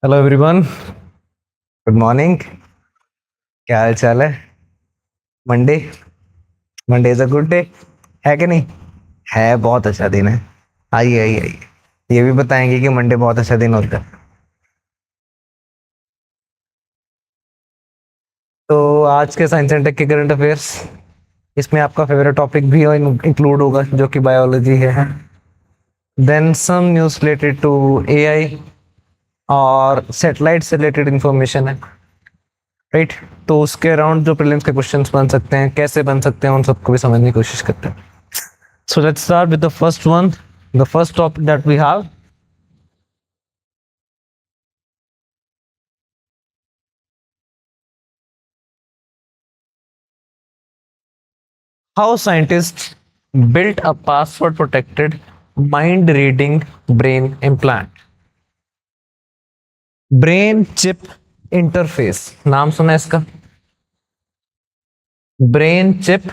Hello everyone, good morning. क्या हाल चाल है? Monday. Monday is a good day, है कि नहीं? है, बहुत अच्छा दिन है। आइए आइए आइए, ये भी बताएंगे कि मंडे बहुत अच्छा दिन होता है। तो आज के साइंस एंड टेक के करंट अफेयर्स, इसमें आपका फेवरेट टॉपिक भी इंक्लूड होगा जो कि बायोलॉजी है। Then some news related to AI और सैटेलाइट से रिलेटेड इंफॉर्मेशन है, राइट? तो उसके अराउंड जो प्रीलिम्स के क्वेश्चंस बन सकते हैं, कैसे बन सकते हैं, उन सबको भी समझने की कोशिश करते हैं। So let's start with the first one. The first topic that we have: how scientists built a password protected mind reading brain implant. Brain chip interface, नाम सुना है इसका? Brain chip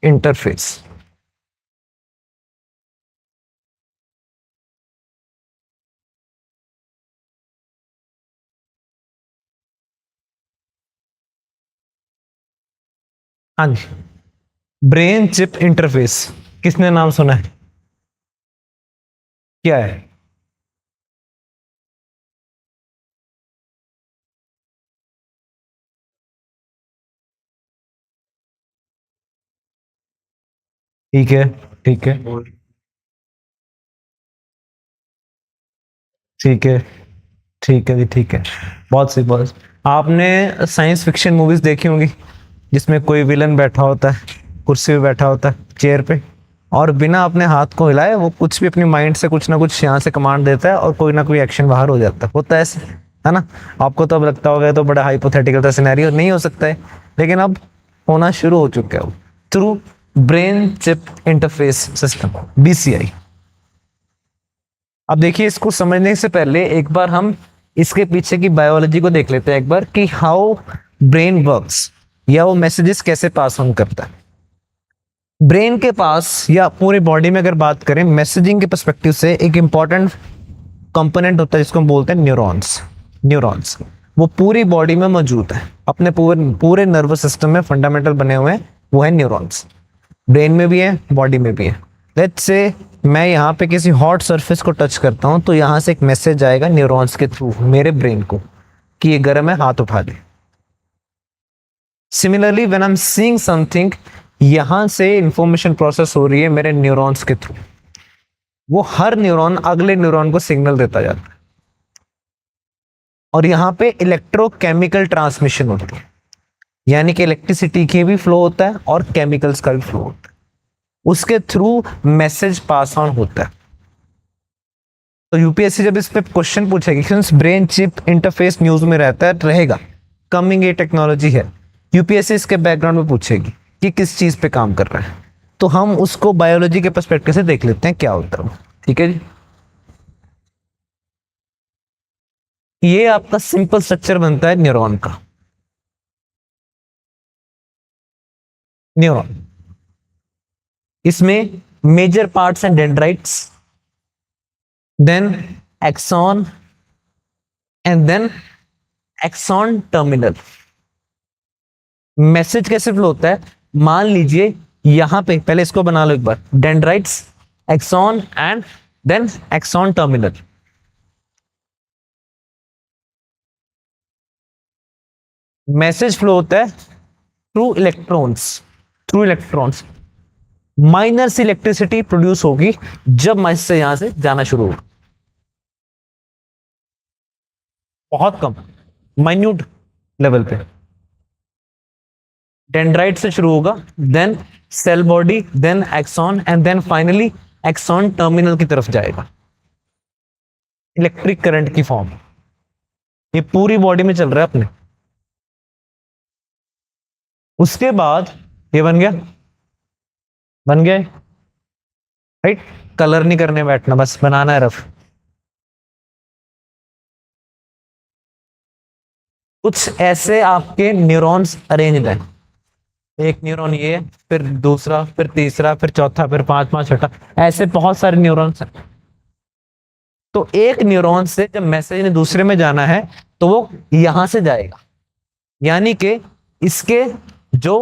interface. हाँ जी, ब्रेन चिप इंटरफेस, किसने नाम सुना है? क्या है? ठीक है, ठीक है, ठीक है, ठीक है जी, ठीक है। बहुत सी बहुत आपने साइंस फिक्शन मूवीज देखी होंगी जिसमें कोई विलन बैठा होता है, कुर्सी पे बैठा होता है, चेयर पे, और बिना अपने हाथ को हिलाए वो कुछ भी अपनी माइंड से कुछ ना कुछ यहाँ से कमांड देता है और कोई ना कोई एक्शन बाहर हो जाता है। होता है ऐसे, है ना? आपको तो अब लगता होगा ये तो बड़ा हाइपोथेटिकल था सिनेरियो, नहीं हो सकता है, लेकिन अब होना शुरू हो चुका है through brain chip interface system, BCI. अब देखिए, इसको समझने से पहले एक बार हम इसके पीछे की बायोलॉजी को देख लेते हैं एक बार, कि हाउ ब्रेन वर्क्स, या वो मैसेजेस कैसे पास ऑन करता है। ब्रेन के पास या पूरे बॉडी में अगर बात करें मैसेजिंग के पर्सपेक्टिव से, एक इंपॉर्टेंट कंपोनेंट होता है जिसको हम बोलते हैं न्यूरॉन्स। न्यूरॉन्स वो पूरी बॉडी में मौजूद है, अपने पूरे पूरे नर्वस सिस्टम में फंडामेंटल बने हुए हैं, वो है न्यूरॉन्स। ब्रेन में भी है, बॉडी में भी है। लेट्स से मैं यहाँ पे किसी हॉट सरफेस को टच करता हूँ तो यहाँ से एक मैसेज आएगा न्यूरॉन्स के थ्रू मेरे ब्रेन को कि ये गर्म है, हाथ उठा दे। Similarly when I am seeing something, यहां से इंफॉर्मेशन प्रोसेस हो रही है मेरे न्यूरॉन्स के थ्रू। वो हर न्यूरॉन अगले न्यूरॉन को सिग्नल देता जाता है, और यहाँ पे इलेक्ट्रोकेमिकल ट्रांसमिशन होती है, यानी कि इलेक्ट्रिसिटी की भी फ्लो होता है और केमिकल्स का भी फ्लो होता है, उसके थ्रू मैसेज पास ऑन होता है। तो यूपीएससी जब इस पे क्वेश्चन पूछेगी, since brain chip interface news में रहता है, रहेगा, कमिंग ये टेक्नोलॉजी है, यूपीएससी इसके बैकग्राउंड में पूछेगी कि किस चीज पे काम कर रहा है, तो हम उसको बायोलॉजी के पर्सपेक्टिव से देख लेते हैं क्या होता है। ठीक है जी, ये आपका सिंपल स्ट्रक्चर बनता है न्यूरॉन का। न्यूरॉन, इसमें major parts and dendrites, then axon, and then axon terminal. Message कैसे फ्लो होता है? मान लीजिए यहां पे, पहले इसको बना लो एक बार, dendrites, axon and then axon terminal. Message flow होता है through electrons, through electrons. Minor सी इलेक्ट्रिसिटी प्रोड्यूस होगी जब मैसेज से यहां से जाना शुरू होगा, बहुत कम, माइन्यूट लेवल पे। डेंड्राइट से शुरू होगा, then cell body, then axon, and then finally axon terminal की तरफ जाएगा, इलेक्ट्रिक करंट की फॉर्म। ये पूरी बॉडी में चल रहा है अपने। उसके बाद ये बन गया, बन गया, राइट? कलर नहीं करने बैठना, बस बनाना है रफ। कुछ ऐसे आपके न्यूरॉन्स अरेंज हैं, एक न्यूरॉन ये, फिर दूसरा, फिर तीसरा, फिर चौथा, फिर पांचवा, छठा, ऐसे बहुत सारे न्यूरॉन्स हैं। तो एक न्यूरॉन से जब मैसेज ने दूसरे में जाना है तो वो यहां से जाएगा, यानी कि इसके जो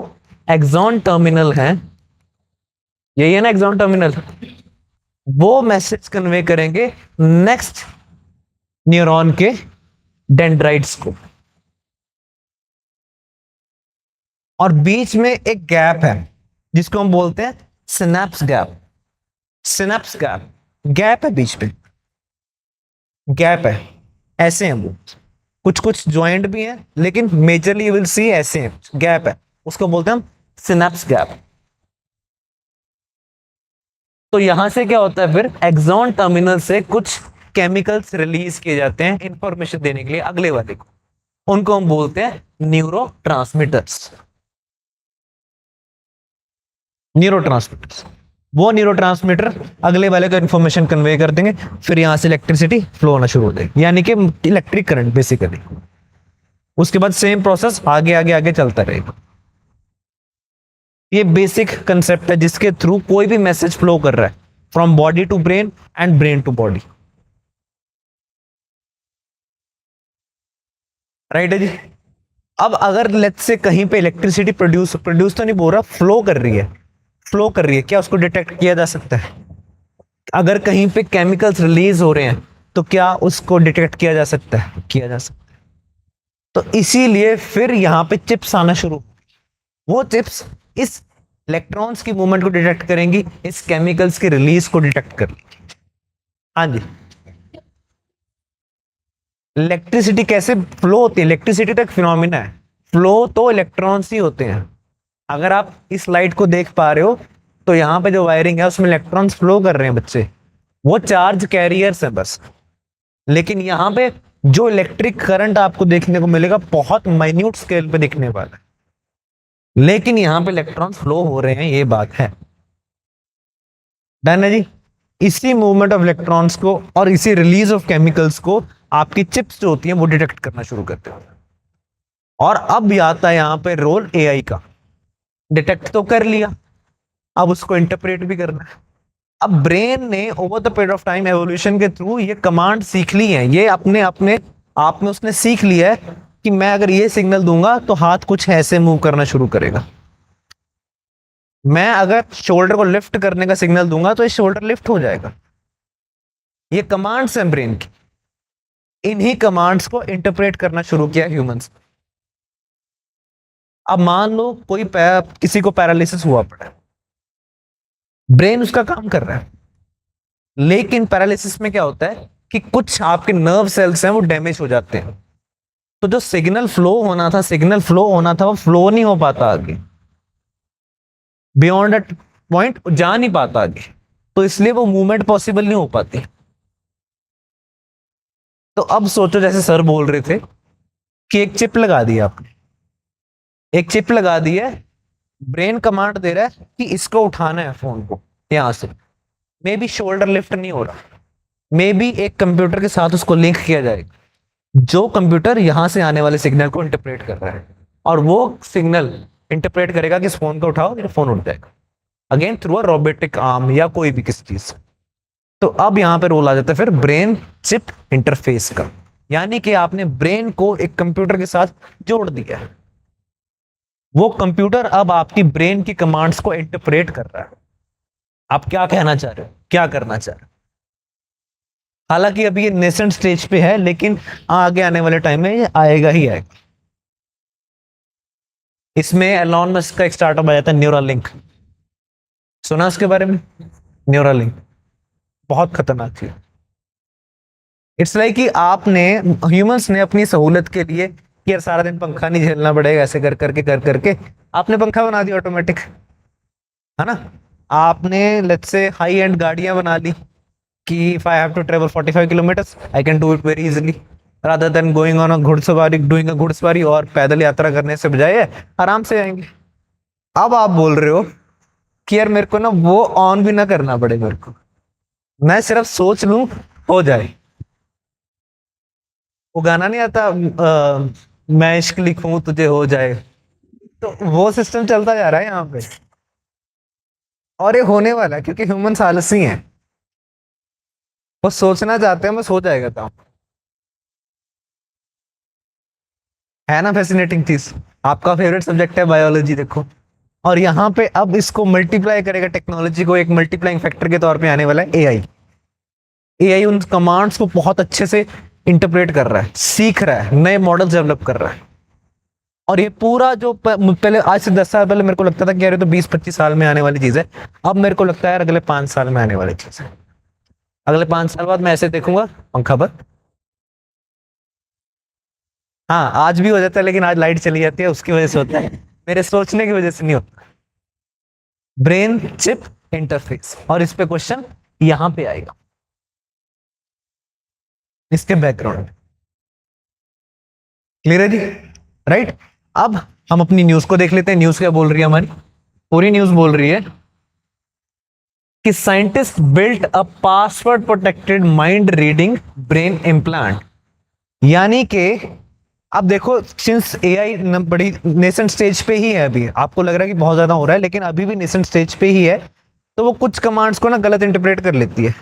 एक्सॉन टर्मिनल है, यही है ना एक्सॉन टर्मिनल, वो मैसेज कन्वे करेंगे नेक्स्ट न्यूरॉन के डेंड्राइट्स को। और बीच में एक गैप है जिसको हम बोलते हैं synapse gap. Synapse gap, gap है बीच में, गैप है, ऐसे हैं वो, कुछ कुछ ज्वाइंट भी हैं लेकिन मेजरली यू विल सी ऐसे हैं, गैप है, उसको बोलते हैं हम सिनेप्स गैप। तो यहां से क्या होता है, फिर एक्सॉन टर्मिनल से कुछ केमिकल्स रिलीज किए जाते हैं इंफॉर्मेशन देने के लिए अगले वाले को, उनको हम बोलते हैं न्यूरोट्रांसमीटर्स। न्यूरोट्रांसमीटर्स, वो न्यूरोट्रांसमीटर अगले वाले को इंफॉर्मेशन कन्वे कर देंगे, फिर यहां से इलेक्ट्रिसिटी फ्लो होना शुरू हो जाएगी, यानी कि इलेक्ट्रिक करंट बेसिकली। उसके बाद सेम प्रोसेस आगे आगे आगे चलता रहेगा। ये बेसिक कंसेप्ट है जिसके थ्रू कोई भी मैसेज फ्लो कर रहा है from body to brain and brain to body. Right है जी। अब अगर लेट्स से कहीं पे इलेक्ट्रिसिटी प्रोड्यूस प्रोड्यूस तो नहीं बोल रहा, फ्लो कर रही है, फ्लो कर रही है, क्या उसको डिटेक्ट किया जा सकता है? अगर कहीं पे केमिकल्स रिलीज हो रहे हैं तो क्या उसको डिटेक्ट किया जा सकता है? किया जा सकता है। तो इसीलिए फिर यहां पे चिप्स आना शुरू, वो चिप्स इस इलेक्ट्रॉन्स की मूवमेंट को डिटेक्ट करेंगी, इस केमिकल्स के रिलीज को डिटेक्ट कर लेंगी। हाँ जी। इलेक्ट्रिसिटी कैसे फ्लो होती है? इलेक्ट्रिसिटी तो एक फिनोमिना है, फ्लो तो इलेक्ट्रॉन्स ही होते हैं। अगर आप इस लाइट को देख पा रहे हो तो यहां पे जो वायरिंग है उसमें इलेक्ट्रॉन्स फ्लो कर रहे हैं बच्चे, वो चार्ज कैरियर्स है बस। लेकिन यहां पे जो इलेक्ट्रिक करंट आपको देखने को मिलेगा बहुत माइन्यूट स्केल पे दिखने वाला है, लेकिन यहां पे इलेक्ट्रॉन्स फ्लो हो रहे हैं, ये बात है। डन है जी। इसी मूवमेंट ऑफ इलेक्ट्रॉन्स को और इसी रिलीज ऑफ केमिकल्स को आपकी चिप्स जो होती हैं वो डिटेक्ट करना शुरू करते हैं। और अब आता है यहां पे रोल एआई का। डिटेक्ट तो कर लिया, अब उसको इंटरप्रेट भी करना है। अब ब्रेन ने over the period of time evolution के थ्रू ये कमांड सीख ली है, ये अपने अपने आप में उसने सीख लिया है कि मैं अगर ये सिग्नल दूंगा तो हाथ कुछ ऐसे मूव करना शुरू करेगा, मैं अगर शोल्डर को लिफ्ट करने का सिग्नल दूंगा तो ये शोल्डर लिफ्ट हो जाएगा। ये कमांड्स हैं ब्रेन की, इन्हीं कमांड्स को इंटरप्रेट करना शुरू किया ह्यूमंस। अब मान लो कोई किसी को पैरालिसिस हुआ पड़ा है, ब्रेन उसका काम कर रहा है, लेकिन पैरालिसिस में क्या होता है कि कुछ आपके नर्व सेल्स हैं वो डैमेज हो जाते हैं, तो जो सिग्नल फ्लो होना था, सिग्नल फ्लो होना था वो फ्लो नहीं हो पाता आगे, बियॉन्ड दैट पॉइंट जा नहीं पाता आगे, तो इसलिए वो मूवमेंट पॉसिबल नहीं हो पाती। तो अब सोचो जैसे सर बोल रहे थे कि एक चिप लगा दी आपने, एक चिप लगा दी है, ब्रेन कमांड दे रहा है कि इसको उठाना है फोन को यहां से, मे बी शोल्डर लिफ्ट नहीं हो रहा, मे बी एक कंप्यूटर के साथ उसको लिंक किया जाएगा, जो कंप्यूटर यहां से आने वाले सिग्नल को इंटरप्रेट कर रहा है, और वो सिग्नल इंटरप्रेट करेगा कि इस फोन को उठाओ, मेरा फोन उठ जाएगा, again through a robotic arm या कोई भी किसी चीज। तो अब यहां पे रोल आ जाता है फिर ब्रेन चिप इंटरफेस का, यानी कि आपने ब्रेन को एक कंप्यूटर के साथ जोड़ दिया है, वो कंप्यूटर अब आपकी ब्रेन की कमांड्स को इंटरप्रेट कर रहा है। आप क्या कहना चाह रहे हो, क्या करना चाह रहे हो? हालांकि अभी ये नेसेंट स्टेज पे है, लेकिन आगे आने वाले टाइम में ये आएगा ही आएगा। इसमें एलॉन मस्क का एक स्टार्टअप आ जाता है न्यूरालिंक, सुना उसके बारे में? न्यूरालिंक बहुत खतरनाक थी। इट्स लाइक कि आपने, ह्यूमंस ने अपनी सहूलत के लिए कि यार सारा दिन पंखा नहीं झेलना पड़ेगा, ऐसे कर करके आपने पंखा बना दिया ऑटोमेटिक, है ना? आपने लेट्स से हाई एंड गाड़ियां बना ली कि if I have to travel 45 kilometres I can do it very easily, rather than going on a घुड़सवारी, डूइंग अ घुड़सवारी, और पैदल यात्रा करने से बजाय आराम से आएंगे। अब आप बोल रहे हो कि यार मेरे को ना वो ऑन भी ना करना पड़े, मेरे को मैं सिर्फ सोच लूं हो जाए। वो गाना नहीं आता मैं इश्क लिखूं तुझे हो जाए, तो वो सिस्टम चलता जा रहा है यहाँ पे, और ये होने वाला है क्योंकि ह्यूमंस आलसी हैं। वो सोचना चाहते हैं, बस हो जाएगा काम। है ना फैसिनेटिंग चीज। आपका फेवरेट सब्जेक्ट है बायोलॉजी, देखो। और यहाँ पे अब इसको मल्टीप्लाई करेगा, टेक्नोलॉजी को एक मल्टीप्लाइंग फैक्टर के तौर पे आने वाला है एआई। एआई उन कमांड्स को बहुत अच्छे से इंटरप्रेट कर रहा है, सीख रहा है, नए मॉडल डेवलप कर रहा है। और ये पूरा जो पहले आज से 10 साल पहले मेरे को लगता था कि यार ये तो 20-25 साल में आने वाली चीज है, अब मेरे को लगता है यार अगले 5 साल में आने वाली चीज है। अगले 5 साल बाद मैं ऐसे देखूंगा पंखा बंद। हाँ आज भी हो जाता है, लेकिन आज लाइट चली जाती है, उसकी वजह से होता है, मेरे सोचने की वजह से नहीं होता। ब्रेन चिप इंटरफेस, और इस पे क्वेश्चन यहां पे आएगा इसके बैकग्राउंड में। क्लियर है जी? राइट। अब हम अपनी न्यूज को देख लेते हैं। न्यूज क्या बोल रही है हमारी? पूरी न्यूज बोल रही है कि scientist built a password protected mind reading brain implant. यानी कि अब देखो, सिंस एआई बड़ी नेसेंट स्टेज पे ही है, अभी आपको लग रहा है कि बहुत ज्यादा हो रहा है, लेकिन अभी भी नेसेंट स्टेज पे ही है, तो वो कुछ कमांड्स को ना गलत इंटरप्रेट कर लेती है।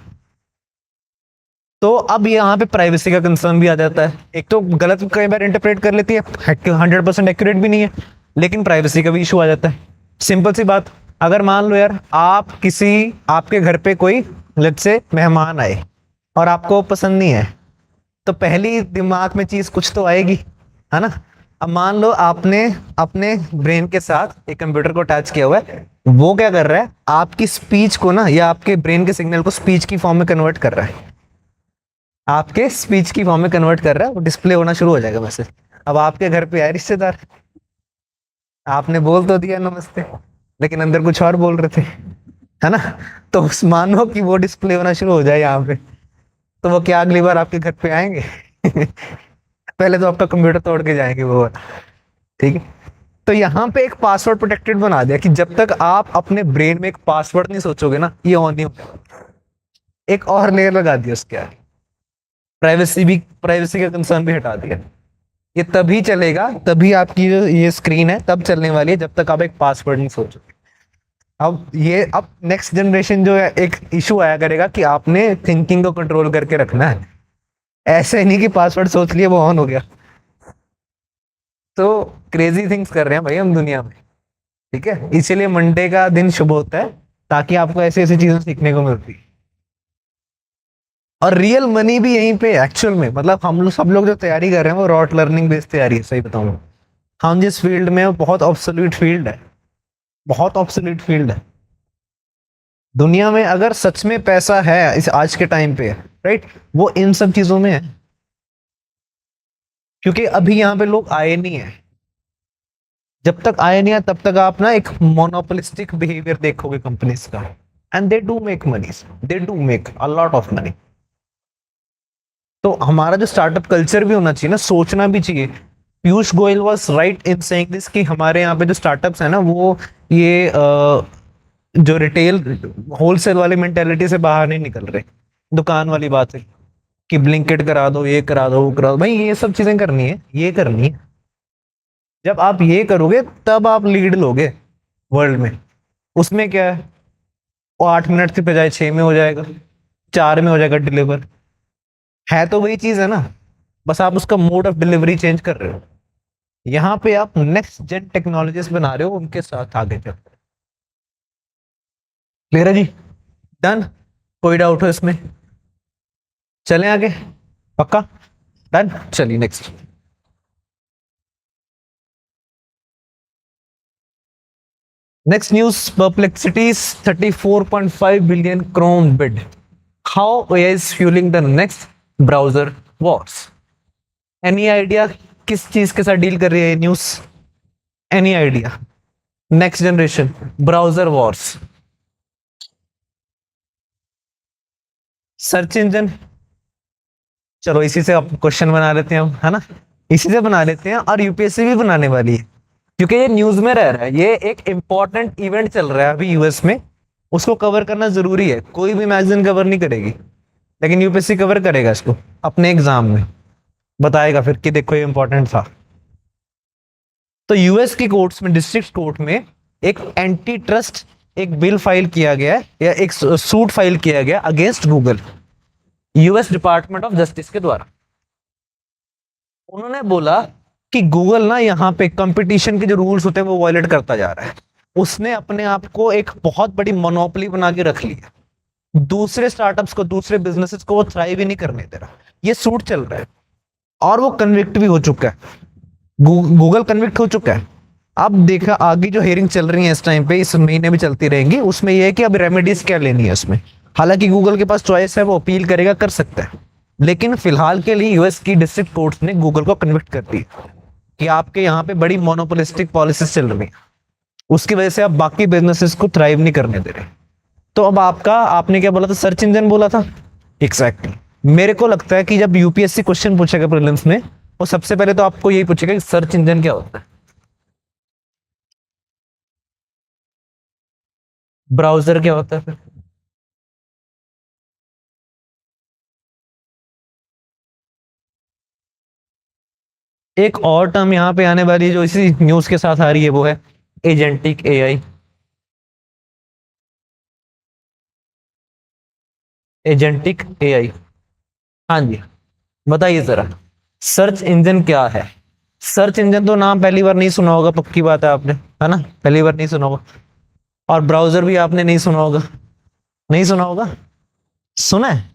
तो अब यहाँ पे प्राइवेसी का कंसर्न भी आ जाता है। एक तो गलत कई बार इंटरप्रेट कर लेती है, 100% एक्यूरेट भी नहीं है, लेकिन प्राइवेसी का भी इशू आ जाता है। सिंपल सी बात, अगर मान लो यार आपके घर पे कोई लेट्स से मेहमान आए और आपको पसंद नहीं है, तो पहली दिमाग में चीज कुछ तो आएगी, है ना? अब मान लो आपने अपने ब्रेन के साथ एक कंप्यूटर को अटैच किया हुआ है, वो क्या कर रहा है, आपकी स्पीच को ना, या आपके ब्रेन के सिग्नल को स्पीच की फॉर्म में कन्वर्ट कर रहा है, आपके स्पीच की फॉर्म में कन्वर्ट कर रहा है, वो डिस्प्ले होना शुरू हो जाएगा मैसेज। अब आपके घर पे आए रिश्तेदार, आपने बोल तो दिया नमस्ते, लेकिन अंदर कुछ और बोल रहे थे, है ना? तो मानो कि वो डिस्प्ले होना शुरू हो जाए यहाँ पे, तो वो क्या अगली बार आपके घर पे आएंगे? पहले तो आपका कंप्यूटर तोड़ के जाएंगे वो, ठीक है? तो यहाँ पे एक पासवर्ड प्रोटेक्टेड बना दिया कि जब तक आप अपने ब्रेन में एक पासवर्ड नहीं सोचोगे ना, ये ऑन नहीं होगा। एक और लेयर लगा दिया उसके आगे, प्राइवेसी का कंसर्न भी हटा दिया। ये तभी चलेगा, तभी आपकी जो ये स्क्रीन है तब चलने वाली है जब तक आप एक पासवर्ड नहीं सोचोगे। अब नेक्स्ट जनरेशन जो है, एक इशू आया करेगा कि आपने थिंकिंग को कंट्रोल करके रखना है, ऐसे नहीं कि पासवर्ड सोच लिया वो ऑन हो गया। तो क्रेजी थिंग्स कर रहे हैं भाई हम दुनिया में, ठीक है? इसीलिए मंडे का दिन शुभ होता है, ताकि आपको ऐसी ऐसी चीजें सीखने को मिलती है। और रियल मनी भी यहीं पे एक्चुअल में, मतलब हम लोग सब लोग जो तैयारी कर रहे हैं वो रॉट लर्निंग बेस्ड तैयारी है। सही बताऊं, हम जिस फील्ड में, बहुत ऑब्सोल्यूट फील्ड है, बहुत ऑब्सोल्यूट फील्ड है। दुनिया में अगर सच में पैसा है इस आज के टाइम पे, राइट, वो इन सब चीजों में है। क्योंकि अभी यहाँ पे लोग आए नहीं है, जब तक आए नहीं है तब तक आप ना एक मोनोपोलिस्टिक बिहेवियर देखोगे कंपनीज का, and they do make money, they do make a lot of money. तो हमारा जो स्टार्टअप कल्चर भी होना चाहिए ना, सोचना भी चाहिए। Piyush Goyal was right in saying this कि हमारे यहाँ पे जो स्टार्टअप्स है ना, वो ये जो रिटेल होलसेल वाली मेंटेलिटी से बाहर नहीं निकल रहे। दुकान वाली बात है कि ब्लिंकेट करा दो, ये करा दो, वो करा दो, भाई ये सब चीजें करनी है, ये करनी है। जब आप ये करोगे तब आप लीड लोगे वर्ल्ड में। उसमें क्या है, वो 8 मिनट के बजाय 6 में हो जाएगा, 4 में हो जाएगा डिलीवर। है तो वही चीज है ना, बस आप उसका मोड ऑफ डिलीवरी चेंज कर रहे हो। यहाँ पे आप नेक्स्ट जेन टेक्नोलॉजीज बना रहे हो, उनके साथ आगे चल। क्लियर है जी? डन? कोई डाउट हो इसमें? चलें आगे? पक्का? डन? चलिए next. Next news, Perplexity's 34.5 billion Chrome bid. How AI is fueling the next browser wars? Any idea किस चीज के साथ डील कर रही है ये news? Any idea? Next generation browser Wars, search engine. चलो इसी से आप क्वेश्चन बना लेते हैं हम, है ना? इसी से बना लेते हैं, और यूपीएससी भी बनाने वाली है, क्योंकि ये न्यूज में रह रहा है। ये एक इंपॉर्टेंट इवेंट चल रहा है अभी यूएस में, उसको कवर करना जरूरी है। कोई भी मैगजीन कवर नहीं करेगी, लेकिन यूपीएससी कवर करेगा इसको अपने एग्जाम में, बताएगा फिर कि देखो ये इंपॉर्टेंट था। तो यूएस की कोर्ट्स में, डिस्ट्रिक्ट कोर्ट में एक एंटी ट्रस्ट एक बिल फाइल किया गया है, या एक सूट फाइल किया गया against Google. US department of justice के द्वारा। उन्होंने बोला कि गूगल ना यहाँ पे कंपटीशन के जो रूल्स होते हैं वो वायलेट करता जा रहा है। उसने अपने आप को एक बहुत बड़ी मोनोपोली बना के रख लिया, दूसरे स्टार्टअप्स को, दूसरे बिजनेसेस को वो थ्राइव ही नहीं करने दे रहा। ये सूट चल रहा है और वो कन्विक्ट भी हो चुका है, गूगल कन्विक्ट हो चुका है। अब देखा आगे जो हियरिंग चल रही है इस टाइम पे, इस महीने भी चलती रहेंगी, उसमें यह है कि अब रेमेडीज क्या लेनी है उसमें। हालांकि गूगल के पास चॉइस है, वो अपील करेगा, कर सकता है, लेकिन फिलहाल के लिए यूएस की डिस्ट्रिक्ट कोर्ट्स ने गूगल को कन्विक्ट कर दिया कि आपके यहाँ पे बड़ी मोनोपोलिस्टिक पॉलिसीज चल रही है, उसकी वजह से आप बाकी बिजनेसेस को थ्राइव नहीं करने दे रहे। तो अब आपने क्या बोला था, सर्च इंजन बोला था। एग्जैक्टली मेरे को लगता है कि जब यूपीएससी क्वेश्चन पूछेगा प्रीलिम्स में, वो सबसे पहले तो आपको यही पूछेगा कि सर्च इंजन क्या होता है, ब्राउजर क्या होता है। फिर एक और टर्म यहाँ पे आने वाली है जो इसी न्यूज के साथ आ रही है, वो है एजेंटिक एआई। एजेंटिक एआई, हाँ जी, बताइए जरा सर्च इंजन क्या है। सर्च इंजन तो नाम पहली बार नहीं सुना होगा, पक्की बात है आपने, है ना, पहली बार नहीं सुना होगा। और ब्राउजर भी आपने नहीं सुना होगा, नहीं सुना होगा, सुना है।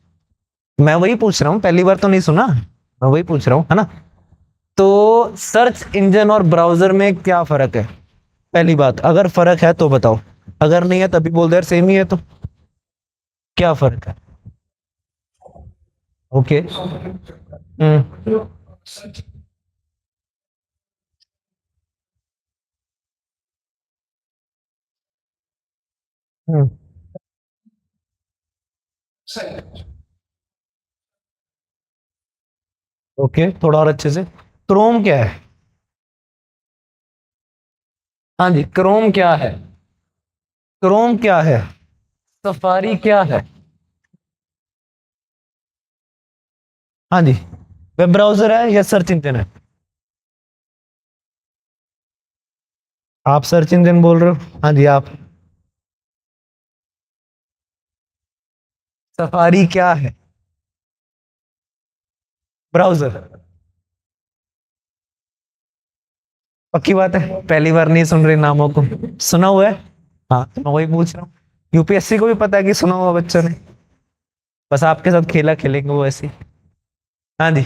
मैं वही पूछ रहा हूँ, पहली बार तो नहीं सुना, मैं वही पूछ रहा हूँ, है ना। तो सर्च इंजन और ब्राउजर में क्या फर्क है, पहली बात, अगर फर्क है तो बताओ, अगर नहीं है तभी बोल दे सेम ही है, तो क्या फर्क है। ओके। हम्म। हम्म। ओके, थोड़ा और अच्छे से, क्रोम क्या है। हाँ जी, क्रोम क्या है, क्रोम क्या है, सफारी क्या है। हाँ जी, वेब ब्राउजर है या सर्च इंजन है। आप सर्च इंजन बोल रहे हो, हाँ जी आप। सफारी क्या है, ब्राउजर। पक्की बात है, पहली बार नहीं सुन रहे नामों को, सुना हुआ है। हाँ, तो मैं वही पूछ रहा हूँ, यूपीएससी को भी पता है कि सुना हुआ बच्चों ने, बस आपके साथ खेला खेलेंगे वो ऐसे ही। हाँ जी,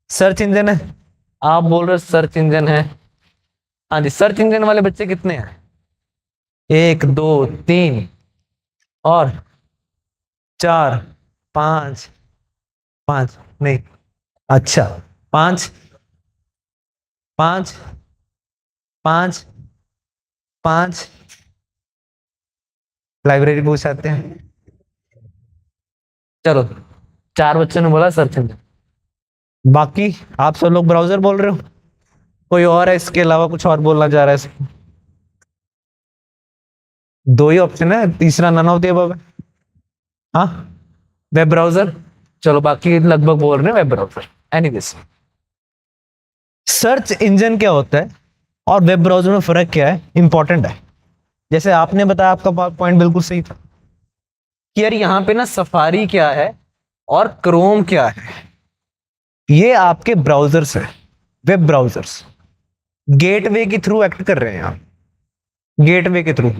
सर्च इंजन है, आप बोल रहे हो सर्च इंजन है। हाँ जी, सर्च इंजन वाले बच्चे कितने हैं, एक दो तीन और चार, पांच, पांच नहीं, अच्छा, पांच, पांच, पांच, पांच, लाइब्रेरी पूछ आते हैं। चलो, चार बच्चों ने बोला सर्च इंजन, बाकी आप सब लोग ब्राउजर बोल रहे हो, कोई और है इसके अलावा कुछ और बोलना चाह रहा है इसको। दो ही ऑप्शन है, तीसरा नन ऑफ द अबव है। हाँ, वेब ब्राउजर, चलो बाकी लगभग बोल रहे हैं web browser. Anyways, search engine क्या होता है और वेब ब्राउजर में फर्क क्या है, इंपॉर्टेंट है। जैसे आपने बताया, आपका पॉइंट बिल्कुल सही था कि यार यहाँ पे ना सफारी क्या है और क्रोम क्या है, ये आपके ब्राउजर्स है, वेब ब्राउजर्स गेटवे के थ्रू एक्ट कर रहे हैं आप, गेटवे के थ्रू।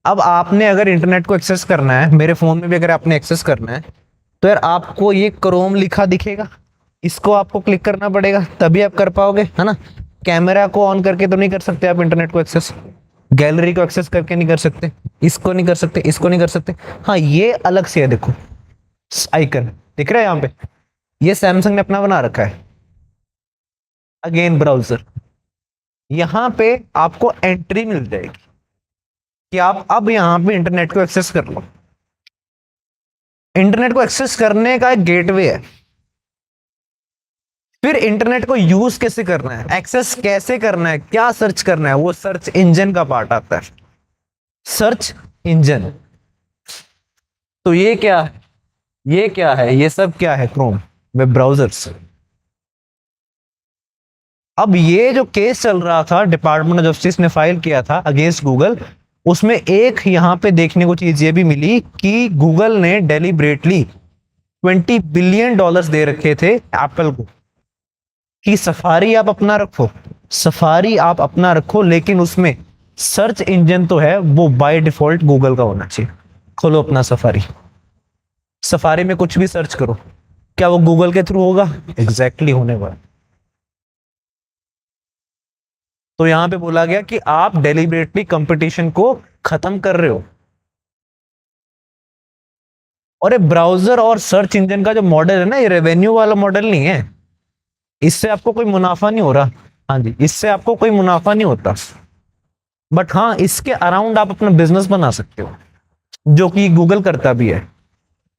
अब आपने अगर इंटरनेट को एक्सेस करना है, मेरे फोन में भी अगर आपने एक्सेस करना है, तो यार आपको ये क्रोम लिखा दिखेगा, इसको आपको क्लिक करना पड़ेगा तभी आप कर पाओगे, है ना। कैमरा को ऑन करके तो नहीं कर सकते आप इंटरनेट को एक्सेस, गैलरी को एक्सेस करके नहीं कर सकते, इसको नहीं कर सकते, इसको नहीं कर सकते। हाँ, ये अलग से है, देखो आइकन दिख रहा है यहाँ पे, ये सैमसंग ने अपना बना रखा है, अगेन ब्राउजर। यहाँ पे आपको एंट्री मिल जाएगी कि आप अब यहाँ पे इंटरनेट को एक्सेस कर लो। इंटरनेट को एक्सेस करने का एक गेटवे है, फिर इंटरनेट को यूज कैसे करना है, एक्सेस कैसे करना है, क्या सर्च करना है, वो सर्च इंजन का पार्ट आता है, सर्च इंजन। तो ये क्या है, ये क्या है, ये सब क्या है, क्रोम, वेब ब्राउजर्स। अब ये जो केस चल रहा था, डिपार्टमेंट ऑफ जस्टिस ने फाइल किया था अगेंस्ट गूगल, उसमें एक यहां पे देखने को चीज ये भी मिली कि गूगल ने डेलिब्रेटली $20 बिलियन दे रखे थे एप्पल को कि सफारी आप अपना रखो, सफारी आप अपना रखो, लेकिन उसमें सर्च इंजन तो है वो बाय डिफॉल्ट गूगल का होना चाहिए। खोलो अपना सफारी, सफारी में कुछ भी सर्च करो, क्या वो गूगल के थ्रू होगा? एग्जैक्टली होने वाला। तो यहां पे बोला गया कि आप डेलिबरेटली कंपटीशन को खत्म कर रहे हो। और ये ब्राउजर और सर्च इंजन का जो मॉडल है ना, ये रेवेन्यू वाला मॉडल नहीं है, इससे आपको कोई मुनाफा नहीं हो रहा। हाँ जी, इससे आपको कोई मुनाफा नहीं होता, बट हाँ इसके अराउंड आप अपना बिजनेस बना सकते हो, जो कि गूगल करता भी है।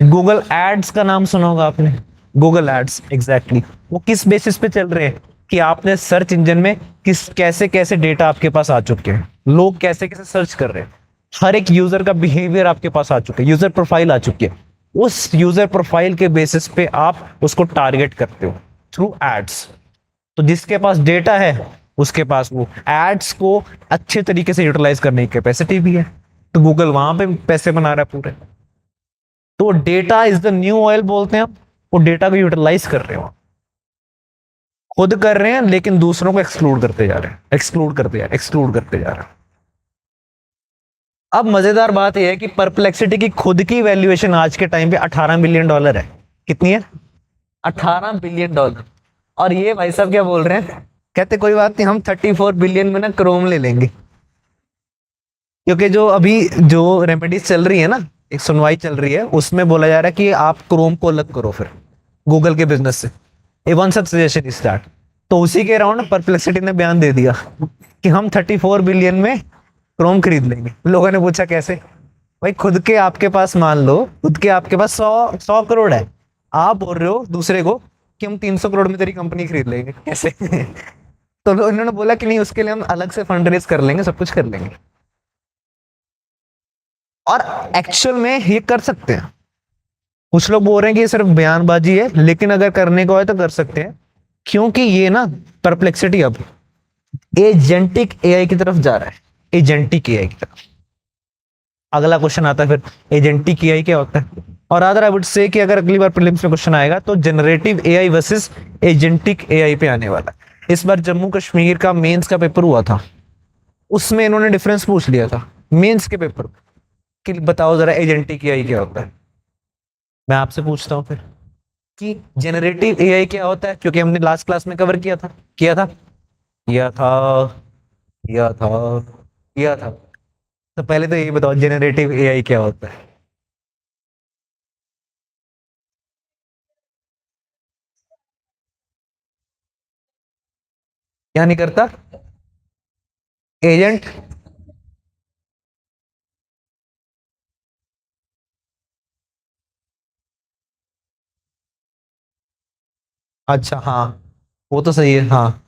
गूगल एड्स का नाम सुना होगा आपने, गूगल एड्स एग्जैक्टली वो किस बेसिस पे चल रहे हैं कि आपने सर्च इंजन में किस कैसे कैसे डेटा आपके पास आ चुके हैं, लोग कैसे कैसे सर्च कर रहे हैं, हर एक यूजर का बिहेवियर आपके पास आ चुका है, यूजर प्रोफाइल आ चुकी है। उस यूजर प्रोफाइल के बेसिस पे आप उसको टारगेट करते हो थ्रू एड्स। तो जिसके पास डेटा है उसके पास वो एड्स को अच्छे तरीके से यूटिलाइज करने की कैपेसिटी भी है, तो गूगल वहां पे पैसे बना रहा है पूरे। तो data is the new oil बोलते हैं, वो डेटा को यूटिलाइज कर रहे हो, खुद कर रहे हैं लेकिन दूसरों को एक्सक्लूड करते जा रहे हैं, एक्सक्लूड करते जा रहे हैं, एक्सक्लूड करते जा रहे हैं। अब मजेदार बात यह है कि परप्लेक्सिटी की खुद की वैल्यूएशन आज के टाइम पे $18 बिलियन है। कितनी है? $18 बिलियन। और ये भाई साहब क्या बोल रहे हैं, कहते कोई बात नहीं, हम 34 बिलियन में ना क्रोम ले लेंगे, क्योंकि जो अभी जो रेमेडीज चल रही है ना, एक सुनवाई चल रही है, उसमें बोला जा रहा है कि आप क्रोम को अलग करो फिर गूगल के बिजनेस से। A one such suggestion is that. तो उसी के अराउंड परप्लेक्सिटी ने बयान दे दिया कि हम 34 बिलियन में क्रोम खरीद लेंगे। लोगों ने पूछा कैसे? भाई खुद के आपके पास, मान लो खुद के आपके पास 100 करोड़ है, आप बोल रहे हो दूसरे को कि हम 300 करोड़ में तेरी कंपनी खरीद लेंगे, कैसे? तो इन्होंने बोला कि नहीं, उसके लिए हम अलग से फंड रेज कर लेंगे, सब कुछ कर लेंगे। और एक्चुअल में ये कर सकते हैं। कुछ लोग बोल रहे हैं कि ये सिर्फ बयानबाजी है, लेकिन अगर करने को है तो कर सकते हैं, क्योंकि ये ना परप्लेक्सिटी अब एजेंटिक एआई की तरफ जा रहा है, एजेंटिक एआई की तरफ। अगला क्वेश्चन आता है फिर, एजेंटिक एआई क्या होता है? और अदर आई वुड से कि अगर अगली बार प्रीलिम्स में क्वेश्चन आएगा तो generative AI versus agentic AI पे आने वाला है। इस बार जम्मू कश्मीर का मेंस का पेपर हुआ था, उसमें इन्होंने डिफरेंस पूछ लिया था मेंस के पेपर कि बताओ जरा एजेंटिक एआई क्या होता है। मैं आपसे पूछता हूँ फिर कि जनरेटिव एआई क्या होता है, क्योंकि हमने लास्ट क्लास में कवर किया था, किया था, किया था, किया था, किया था। तो पहले तो ये बताओ जनरेटिव एआई क्या होता है? क्या नहीं करता? एजेंट? अच्छा हाँ, वो तो सही है हाँ।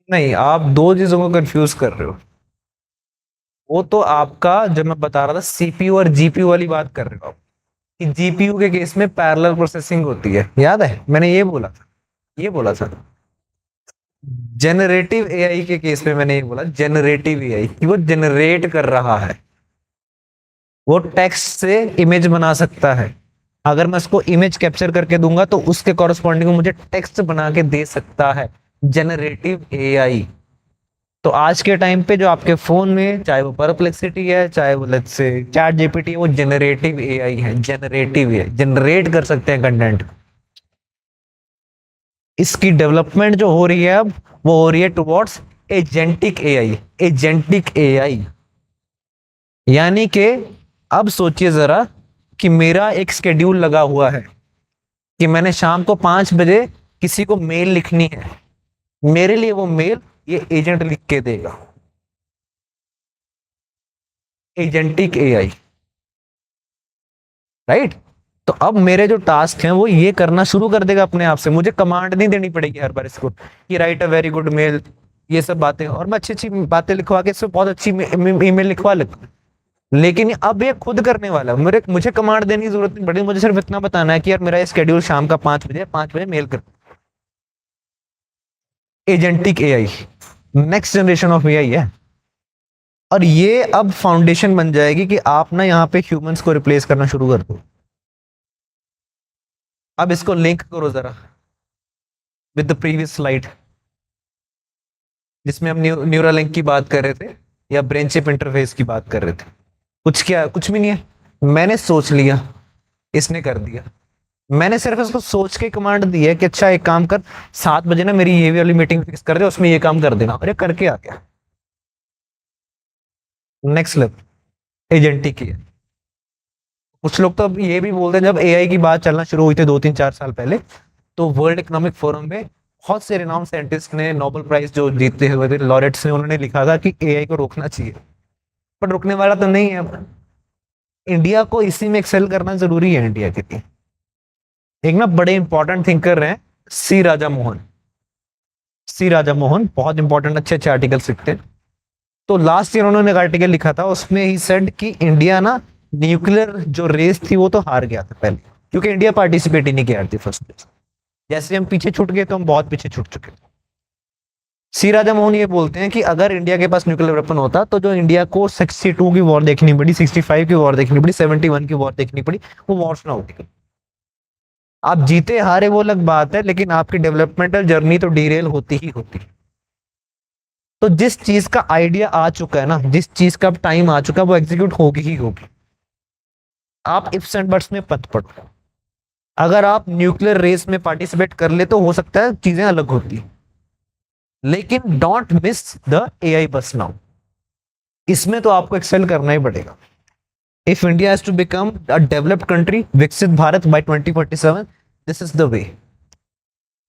नहीं, आप दो चीजों को कंफ्यूज कर रहे हो। वो तो आपका, जब मैं बता रहा था सीपीयू और जीपीयू वाली बात कर रहे हो आप, कि जीपीयू के केस में पैरेलल प्रोसेसिंग होती है, याद है मैंने ये बोला था, ये बोला था। जनरेटिव एआई के केस में मैंने ये बोला, जनरेटिव एआई कि वो जनरेट कर रहा है, वो टेक्स्ट से इमेज बना सकता है। अगर मैं उसको इमेज कैप्चर करके दूंगा तो उसके कॉरस्पॉन्डिंग मुझे टेक्स्ट बना के दे सकता है, जनरेटिव एआई। तो आज के टाइम पे जो आपके फोन में, चाहे वो परप्लेक्सिटी है, चाहे वो लेट्स से चैट जीपीटी है, वो जनरेटिव एआई है, जनरेटिव एआई, जनरेट कर सकते हैं कंटेंट। इसकी डेवलपमेंट जो हो रही है अब, वो हो रही है towards agentic AI, agentic AI. यानी कि अब सोचिए जरा कि मेरा एक स्केड्यूल लगा हुआ है कि मैंने शाम को 5 बजे किसी को मेल लिखनी है, मेरे लिए वो मेल ये एजेंट लिख के देगा, एजेंटिक एआई, राइट। तो अब मेरे जो टास्क हैं वो ये करना शुरू कर देगा अपने आप से, मुझे कमांड नहीं देनी पड़ेगी हर बार इसको कि write a very good mail, ये सब बातें, और मैं अच्छी अच्छी बातें लिखवा के इससे बहुत अच्छी ईमेल लिखवा लेता। लेकिन अब ये खुद करने वाला है, मेरे मुझे कमांड देने की जरूरत नहीं पड़ेगी, मुझे सिर्फ इतना बताना है कि यार मेरा स्केड्यूल शाम का 5 बजे, 5 बजे मेल कर। Agentic AI next generation of AI है। और ये अब फाउंडेशन बन जाएगी कि आप ना यहाँ पे ह्यूमंस को रिप्लेस करना शुरू कर दो। अब इसको लिंक करो जरा विद द प्रीवियस स्लाइड, जिसमें हम न्यूरालिंक की बात कर रहे थे या ब्रेन चिप इंटरफेस की बात कर रहे थे। कुछ क्या, कुछ भी नहीं है, मैंने सोच लिया, इसने कर दिया। मैंने सिर्फ इसको सोच के कमांड दी है कि अच्छा एक काम कर, 7 बजे ना मेरी ये वाली मीटिंग फिक्स कर दे, उसमें ये काम कर देना, अरे करके आ गया। नेक्स्ट लेवल एजेंटिक ही है। कुछ लोग तो अब ये भी बोलते हैं, जब एआई की बात चलना शुरू हुई थी 2 3 4 साल पहले, तो वर्ल्ड इकोनॉमिक फोरम में बहुत से रिनाउंड साइंटिस्ट ने, नोबेल प्राइज जो जीते हुए थे लॉरेट्स ने, उन्होंने लिखा था कि एआई को रोकना चाहिए। पर रुकने वाला तो नहीं है अब। इंडिया को इसी में एक्सेल करना जरूरी है इंडिया के लिए। एक ना बड़े इंपॉर्टेंट थिंकर हैं, सी राजा मोहन। सी राजा मोहन बहुत इंपॉर्टेंट, अच्छे अच्छे आर्टिकल लिखते हैं। तो लास्ट ईयर उन्होंने एक आर्टिकल लिखा था, उसमें ही सेड कि इंडिया ना न्यूक्लियर जो रेस थी वो तो हार गया था पहले, क्योंकि इंडिया पार्टिसिपेट ही नहीं किया थी फर्स्ट प्लेस। जैसे हम पीछे छूट गए, तो हम बहुत पीछे छूट चुके थे। सी राजा मोहन ये बोलते हैं कि अगर इंडिया के पास न्यूक्लियर वेपन होता तो जो इंडिया को 62 की वॉर देखनी पड़ी, 65 की वॉर देखनी पड़ी, 71 की वॉर देखनी पड़ी, वो वॉर्स ना होती। आप जीते हारे वो अलग बात है, लेकिन आपकी डेवलपमेंटल जर्नी तो डीरेल होती ही होती। तो जिस चीज का आइडिया आ चुका है ना, जिस चीज का टाइम आ चुका है, वो एग्जीक्यूट होगी ही होगी। आप इफ्स एंड बट्स में पत पड़ो। अगर आप न्यूक्लियर रेस में पार्टिसिपेट कर ले तो हो सकता है चीजें अलग होती, लेकिन don't miss the AI bus now. इसमें तो आपको एक्सेल करना ही पड़ेगा। If India has to become a developed country, Viksit Bharat by 2047, this is the way.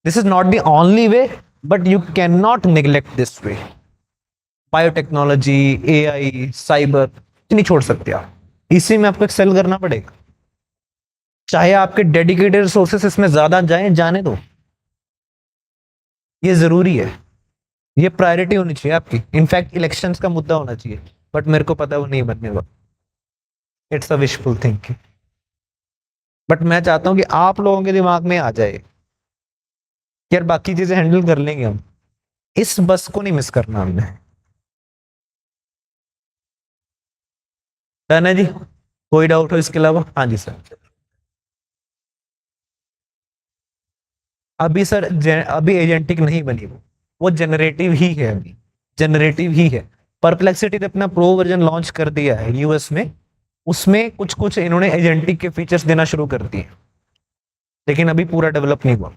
This is not the only way, but you can not neglect this way. Biotechnology, AI, cyber, नहीं छोड़ सकते आप। इसी में आपको एक्सेल करना पड़ेगा, चाहे आपके डेडिकेटेड रिसोर्सेस इसमें ज्यादा जाएं, जाने दो। ये जरूरी है, ये प्रायोरिटी होनी चाहिए आपकी। इनफैक्ट इलेक्शंस का मुद्दा होना चाहिए, बट मेरे को पता है वो नहीं बनने वाला। It's a wishful thinking. But मैं चाहता हूं कि आप लोगों के दिमाग में आ जाए कि यार बाकी चीजें हैंडल कर लेंगे हम, इस बस को नहीं मिस करना हमने। डन है जी? कोई डाउट हो इसके अलावा? हाँ जी सर। अभी सर अभी एजेंटिक नहीं बनी, वो जनरेटिव ही है अभी, जनरेटिव ही है। परप्लेक्सिटी ने अपना प्रो वर्जन लॉन्च कर दिया है यूएस में, उसमें कुछ कुछ इन्होंने एजेंटिक के फीचर्स देना शुरू कर दिए, लेकिन अभी पूरा डेवलप नहीं हुआ।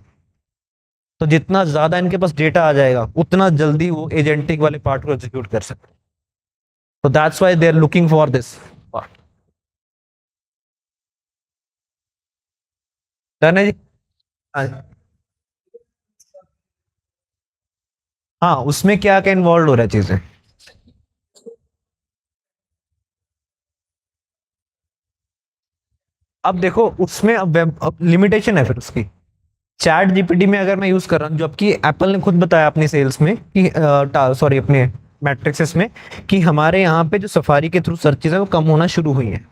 तो जितना ज्यादा इनके पास डेटा आ जाएगा, उतना जल्दी वो एजेंटिक वाले पार्ट को एग्जीक्यूट कर सकते हैं। तो that's why they are looking for this part. Done है जी? हाँ। हाँ, उसमें क्या क्या इन्वॉल्व हो रहा है चीजें। अब देखो उसमें अब लिमिटेशन है फिर उसकी। चैट जीपीटी में अगर मैं यूज कर रहा हूँ, जबकि एप्पल ने खुद बताया अपनी सेल्स में कि सॉरी अपने मैट्रिक्स में, कि हमारे यहाँ पे जो सफारी के थ्रू सर्चेज है वो कम होना शुरू हुई है।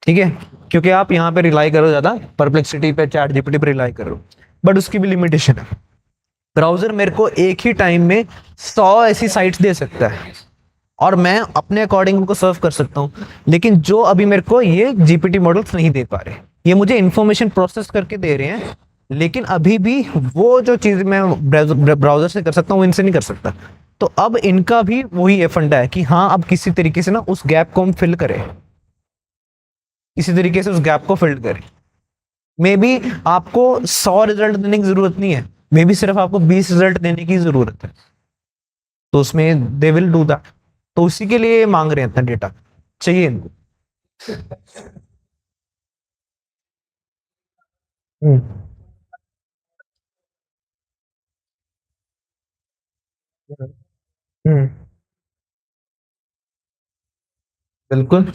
ठीक है, क्योंकि आप यहाँ पे रिलाई करो ज्यादा, परप्लेक्सिटी पे, चैट जीपीटी पे रिलाई करो। बट उसकी भी लिमिटेशन है। ब्राउजर मेरे को एक ही टाइम में 100 ऐसी साइट्स दे सकता है, और मैं अपने अकॉर्डिंग उनको सर्व कर सकता हूँ। लेकिन जो अभी मेरे को ये जीपीटी मॉडल्स नहीं दे पा रहे, ये मुझे इंफॉर्मेशन प्रोसेस करके दे रहे हैं, लेकिन अभी भी वो जो चीज मैं ब्राउजर से कर सकता हूँ वो इनसे नहीं कर सकता। तो अब इनका भी वही है फंडा है कि हाँ, अब किसी तरीके से ना उस गैप को हम फिल करें, किसी तरीके से उस गैप को फिल करें। मे बी आपको 100 रिजल्ट देने की जरूरत नहीं है, मे बी सिर्फ आपको 20 रिजल्ट देने की जरूरत है। तो उसमें दे विल डू दैट। तो उसी के लिए मांग रहे हैं इतना डेटा चाहिए इनको। हम्म। हम्म। बिल्कुल।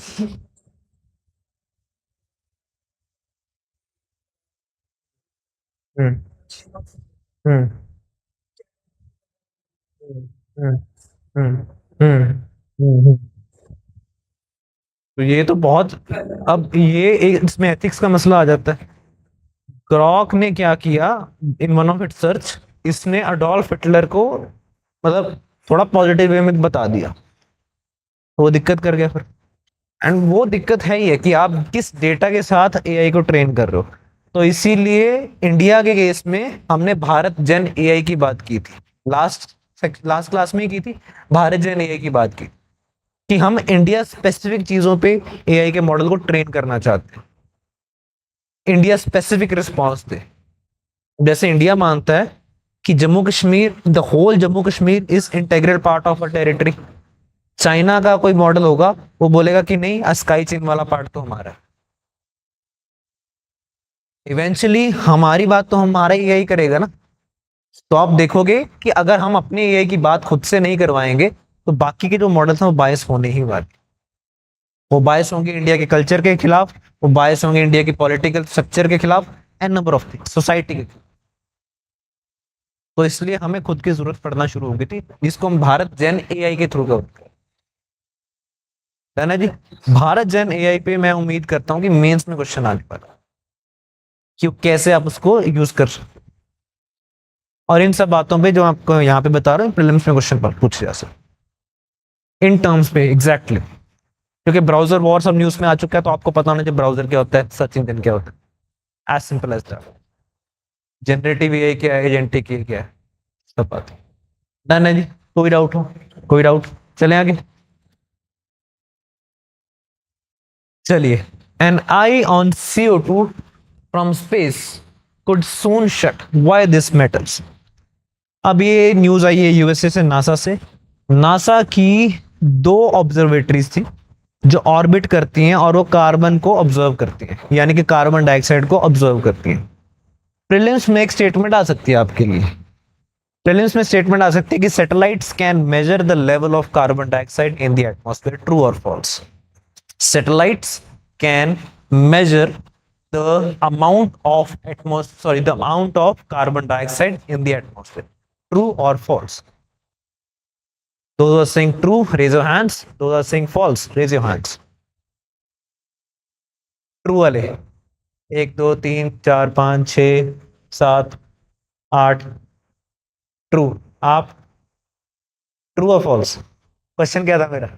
हम्म हम्म हम्म हम्म हम्म हम्म। तो ये तो बहुत, अब ये एक इसमें एथिक्स का मसला आ जाता है। ग्रॉक ने क्या किया in one of it search, इसने अडोल्फ हिटलर को मतलब थोड़ा पॉजिटिव वे में बता दिया, तो वो दिक्कत कर गया फिर। एंड वो दिक्कत है ही है कि आप किस डेटा के साथ एआई को ट्रेन कर रहे हो। तो इसीलिए इंडिया के केस में हमने भारत जन एआई की बात की थी, लास्ट लास्ट क्लास में ही की थी। भारत जन एआई की बात की कि हम इंडिया स्पेसिफिक चीजों पे एआई के मॉडल को ट्रेन करना चाहते हैं, इंडिया स्पेसिफिक रिस्पॉन्स दे। जैसे इंडिया मानता है कि Jammu Kashmir, the whole Jammu Kashmir is integral part of a territory. China का कोई मॉडल होगा, वो बोलेगा कि नहीं, स्काई चीन वाला पार्ट तो हमारा है। इवेंचुअली हमारी बात तो हमारा ही यही करेगा ना। तो आप देखोगे कि अगर हम अपनी एआई की बात खुद से नहीं करवाएंगे, तो बाकी के जो मॉडल्स हैं वो बायस होने ही वाले। वो बायस होंगे इंडिया के कल्चर के खिलाफ, वो बायस होंगे इंडिया की पॉलिटिकल स्ट्रक्चर के खिलाफ, and number of things society के खिलाफ। तो इसलिए हमें खुद की जरूरत पड़ना शुरू हो गई थी, जिसको हम भारत जैन एआई के थ्रू कर, है ना जी। भारत जैन एआई पे मैं उम्मीद करता हूँ कि मेंस में क्वेश्चन आने वाला, कि कैसे आप उसको यूज कर सकते हैं। और इन सब बातों पे जो आपको यहाँ पे बता रहा हूँ, प्रीलिम्स में क्वेश्चन पर पूछे जा सकते इन टर्म्स पे एग्जैक्टली exactly. क्योंकि ब्राउजर वॉर सब न्यूज में आ चुका है, तो आपको पता होना चाहिए ब्राउजर क्या होता है, सर्च इंजन क्या होता है। As simple as that. Generative AI क्या है, एजेंटिक एआई क्या है, सब बात। डन है जी। कोई डाउट हो? कोई डाउट? चले आगे। चलिए। An eye on CO2 from space could soon shut, why this matters. अब ये न्यूज आई है यूएसए से, नासा से। नासा की दो ऑब्जर्वेटरीज थी जो ऑर्बिट करती हैं और वो कार्बन को ऑब्जर्व करती हैं, यानी कि कार्बन डाइऑक्साइड को ऑब्जर्व करती हैं। प्रीलिम्स में एक स्टेटमेंट आ सकती है आपके लिए। प्रीलिम्स में स्टेटमेंट आ सकती है कि satellites can measure the level of carbon dioxide in the atmosphere, true और false. Satellites can measure the amount of atmosphere, sorry, the amount of carbon dioxide in the atmosphere, true or false? Those are saying true, raise your hands. Those are saying false, raise your hands. True वाले, 1 2 3 4 5 6 7 8। True. आप? True और false? Question क्या था मेरा?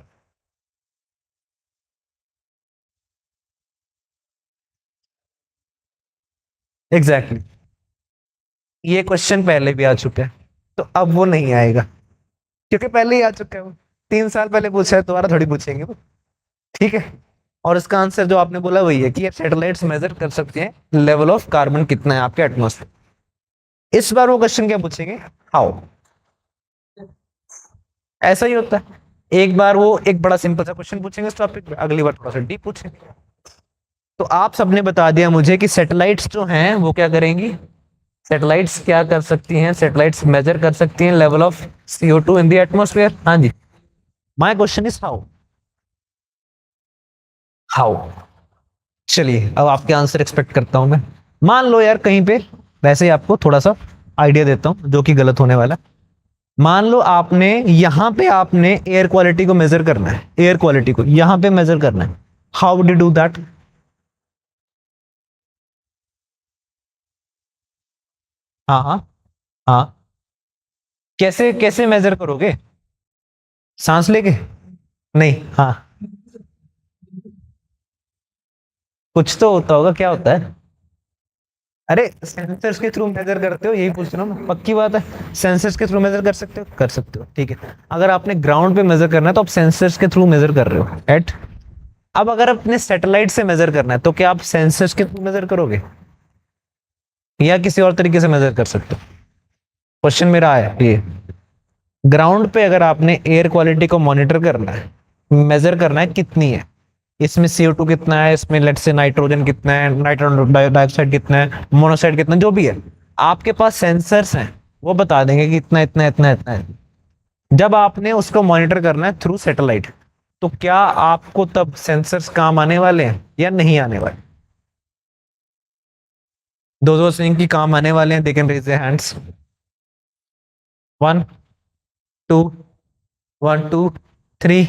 Exactly exactly. ये question पहले भी आ चुका है, तो अब वो नहीं आएगा, क्योंकि पहले ही आ चुका है वो। 3 साल पहले पूछा है, दोबारा थोड़ी पूछेंगे वो। ठीक है। और इसका आंसर जो आपने बोला वही है कि सैटेलाइट्स मेजर कर सकते हैं लेवल ऑफ कार्बन कितना है आपके एटमॉस्फेयर। इस बार वो क्वेश्चन क्या पूछेंगे? हाउ। ऐसा ही होता है। एक बार वो एक बड़ा सिंपल सा क्वेश्चन पूछेंगे इस टॉपिक पे, अगली बार थोड़ा सा डीप पूछेंगे। तो आप सबने बता दिया मुझे कि सैटेलाइट्स जो हैं वो क्या करेंगी, सैटेलाइट्स क्या कर सकती हैं, सैटेलाइट्स मेजर कर सकती हैं level of CO2 in the atmosphere. हाँ जी। My question is how. How. चलिए अब आपके आंसर एक्सपेक्ट करता हूं मैं। मान लो यार कहीं पे, वैसे ही आपको थोड़ा सा आइडिया देता हूं जो कि गलत होने वाला है। मान लो आपने यहां पे आपने एयर क्वालिटी को मेजर करना है, एयर क्वालिटी को यहां पे मेजर करना है। How would you do that? हाँ हाँ हाँ। कैसे कैसे मेजर करोगे? सांस लेके? नहीं। हाँ, कुछ तो होता होगा, क्या होता है? अरे सेंसर्स के थ्रू मेजर करते हो, यही पूछ रहा हूँ मैं, पक्की बात है। सेंसर्स के थ्रू मेजर कर सकते हो, कर सकते हो, ठीक है। अगर आपने ग्राउंड पे मेजर करना है तो आप सेंसर्स के थ्रू मेजर कर रहे हो एट। अब अगर अपने सैटेलाइट से मेजर करना है तो क्या आप सेंसर्स के थ्रू मेजर करोगे या किसी और तरीके से मेजर कर सकते हो? क्वेश्चन मेरा आया ये। ग्राउंड पे अगर आपने एयर क्वालिटी को मॉनिटर करना है, मेजर करना है कितनी है, इसमें CO2 कितना है, इसमें लेट से नाइट्रोजन कितना है, नाइट्रोजन डाइऑक्साइड कितना है, मोनोक्साइड कितना, जो भी है, आपके पास सेंसर्स हैं, वो बता देंगे कि इतना इतना इतना इतना है। जब आपने उसको मॉनिटर करना है थ्रू सैटेलाइट, तो क्या आपको तब सेंसर्स काम आने वाले हैं या नहीं आने वाले? दो सिंह की काम आने वाले हैं, they can raise their hands. 1 2 1 2 3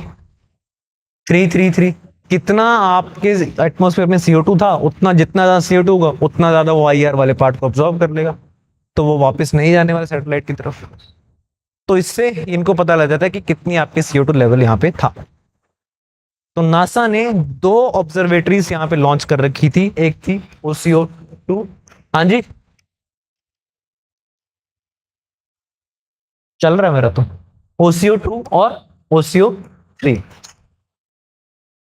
3 3 3। कितना आपके एटमॉस्फेयर में CO2 था, उतना जितना ज्यादा CO2 होगा उतना ज्यादा वो IR वाले पार्ट को ऑब्जॉर्व कर लेगा, तो वो वापस नहीं जाने वाला सैटेलाइट की तरफ। तो इससे इनको पता लग जाता है कि कितनी आपके CO2 लेवल यहाँ पे था। तो नासा ने 2 ऑब्जर्वेटरीज यहाँ पे लॉन्च कर रखी थी, एक थी OCO2। हाँ जी, चल रहा है मेरा तो। OCO2 और OCO3,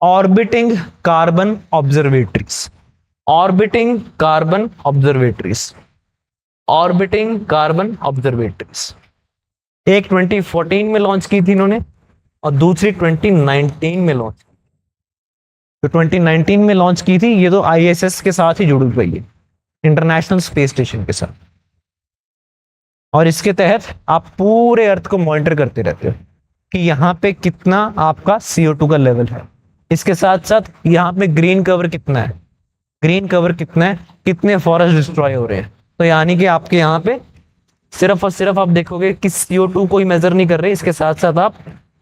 orbiting carbon observatories, orbiting carbon observatories, orbiting carbon observatories. एक 2014 में लॉन्च की थी इन्होंने और दूसरी 2019 में लॉन्च की। तो 2019 में लॉन्च की थी ये तो ISS के साथ ही जुड़ी हुई है, इंटरनेशनल स्पेस स्टेशन के साथ। और इसके तहत आप पूरे अर्थ को मॉनिटर करते रहते हो कि यहाँ पे कितना आपका CO2 का लेवल है। इसके साथ साथ यहाँ पे ग्रीन कवर कितना है, ग्रीन कवर कितना है, कितने फॉरेस्ट डिस्ट्रॉय हो रहे हैं। तो यानी कि आपके यहाँ पे सिर्फ और सिर्फ आप देखोगे कि CO2 को ही मेजर नहीं कर रहे, इसके साथ साथ आप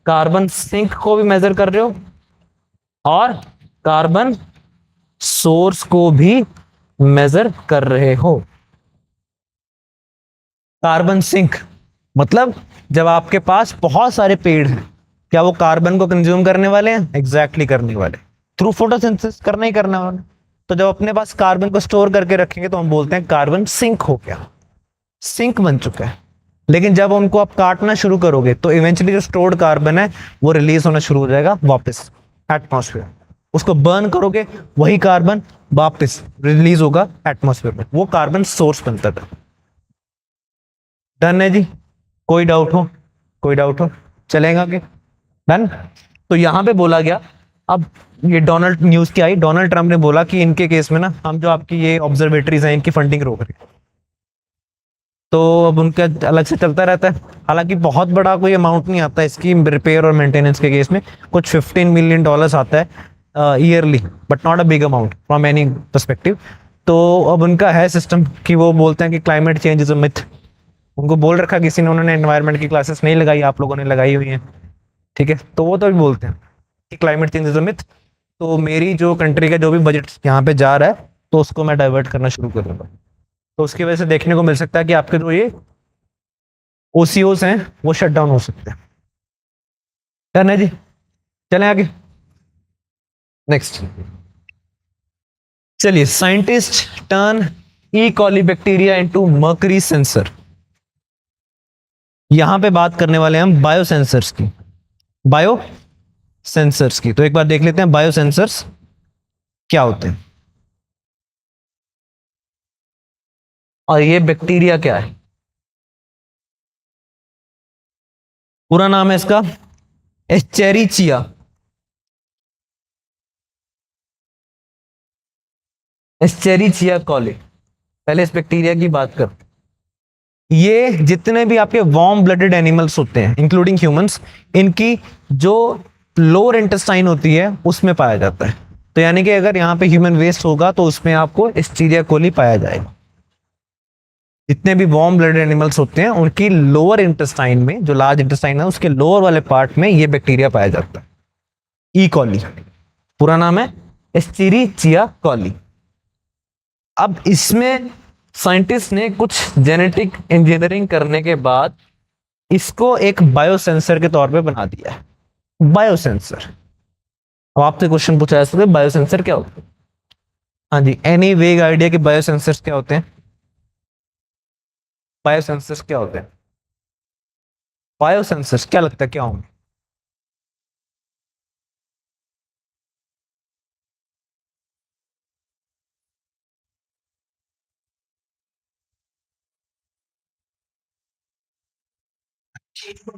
कार्बन सिंक को भी मेजर कर रहे हो और कार्बन सोर्स को भी मेजर कर रहे हो। कार्बन सिंक मतलब जब आपके पास बहुत सारे पेड़ हैं, क्या वो कार्बन को कंज्यूम करने वाले हैं? एग्जैक्टली करने वाले, थ्रू फोटोसिंथेसिस करना ही करने वाले। तो जब अपने पास कार्बन को स्टोर करके रखेंगे तो हम बोलते हैं कार्बन सिंक हो गया, सिंक बन चुका है। लेकिन जब उनको आप काटना शुरू करोगे तो इवेंचुअली जो स्टोर्ड कार्बन है वो रिलीज होना शुरू हो जाएगा वापस एटमॉस्फेयर। उसको बर्न करोगे वही कार्बन वापस रिलीज होगा एटमॉस्फेयर में, वो कार्बन सोर्स बनता था। डन है जी? कोई डाउट हो? कोई डाउट हो? चलेगा कि डन? तो यहां पे बोला गया, अब ये डोनाल्ड न्यूज की आई, डोनाल्ड ट्रंप ने बोला कि इनके केस में ना हम जो आपकी ये ऑब्जर्वेटरीज हैं इनकी फंडिंग रोक रहे हैं। तो अब उनका अलग से चलता रहता है, हालांकि बहुत बड़ा कोई अमाउंट नहीं आता इसकी रिपेयर और मेंटेनेंस के केस में, कुछ $15 मिलियन आता है yearly, but not a big amount from any perspective. तो अब उनका है सिस्टम कि वो बोलते हैं कि climate change is a myth. उनको बोल रखा किसी ने, उन्होंने एनवायरनमेंट की क्लासेस नहीं लगाई, आप लोगों ने लगाई हुई है, ठीक है, तो वो तो भी बोलते हैं कि climate change is a myth. तो मेरी जो कंट्री का जो भी बजट यहाँ पे जा रहा है तो उसको मैं डाइवर्ट करना शुरू करूंगा। तो उसकी वजह से देखने को मिल सकता है कि आपके जो ये OCOs हैं वो शट डाउन हो सकते हैं। डन है जी? चलें आगे नेक्स्ट। चलिए, साइंटिस्ट टर्न ई कॉली बैक्टीरिया इनटू मर्करी सेंसर। यहां पे बात करने वाले हैं हम बायो सेंसर्स की, बायो सेंसर्स की। तो एक बार देख लेते हैं बायो सेंसर्स क्या होते हैं और ये बैक्टीरिया क्या है। पूरा नाम है इसका एस्चेरिचिया, एस्चेरिचिया कॉली। पहले इस बैक्टीरिया की बात करते हैं। ये जितने भी आपके वार्म ब्लडेड एनिमल्स होते हैं इंक्लूडिंग ह्यूमंस, इनकी जो लोअर इंटेस्टाइन होती है उसमें पाया जाता है। तो यानी कि अगर यहाँ पे ह्यूमन वेस्ट होगा तो उसमें आपको एस्चेरिचिया कोली पाया जाएगा। जितने भी वार्म ब्लडेड एनिमल्स होते हैं उनकी लोअर इंटेस्टाइन में, जो लार्ज इंटेस्टाइन है उसके लोअर वाले पार्ट में ये बैक्टीरिया पाया जाता है, ई कॉली। पूरा नाम है एस्चेरिचिया कॉली। अब इसमें साइंटिस्ट ने कुछ जेनेटिक इंजीनियरिंग करने के बाद इसको एक बायोसेंसर के तौर पे बना दिया है, बायोसेंसर। अब आपसे क्वेश्चन पूछा जा सकता है बायोसेंसर क्या होता है? हाँ जी, एनी वेग आइडिया कि बायोसेंसर्स क्या होते हैं? बायोसेंसर्स क्या होते हैं? बायोसेंसर्स क्या लगता है क्या होंगे?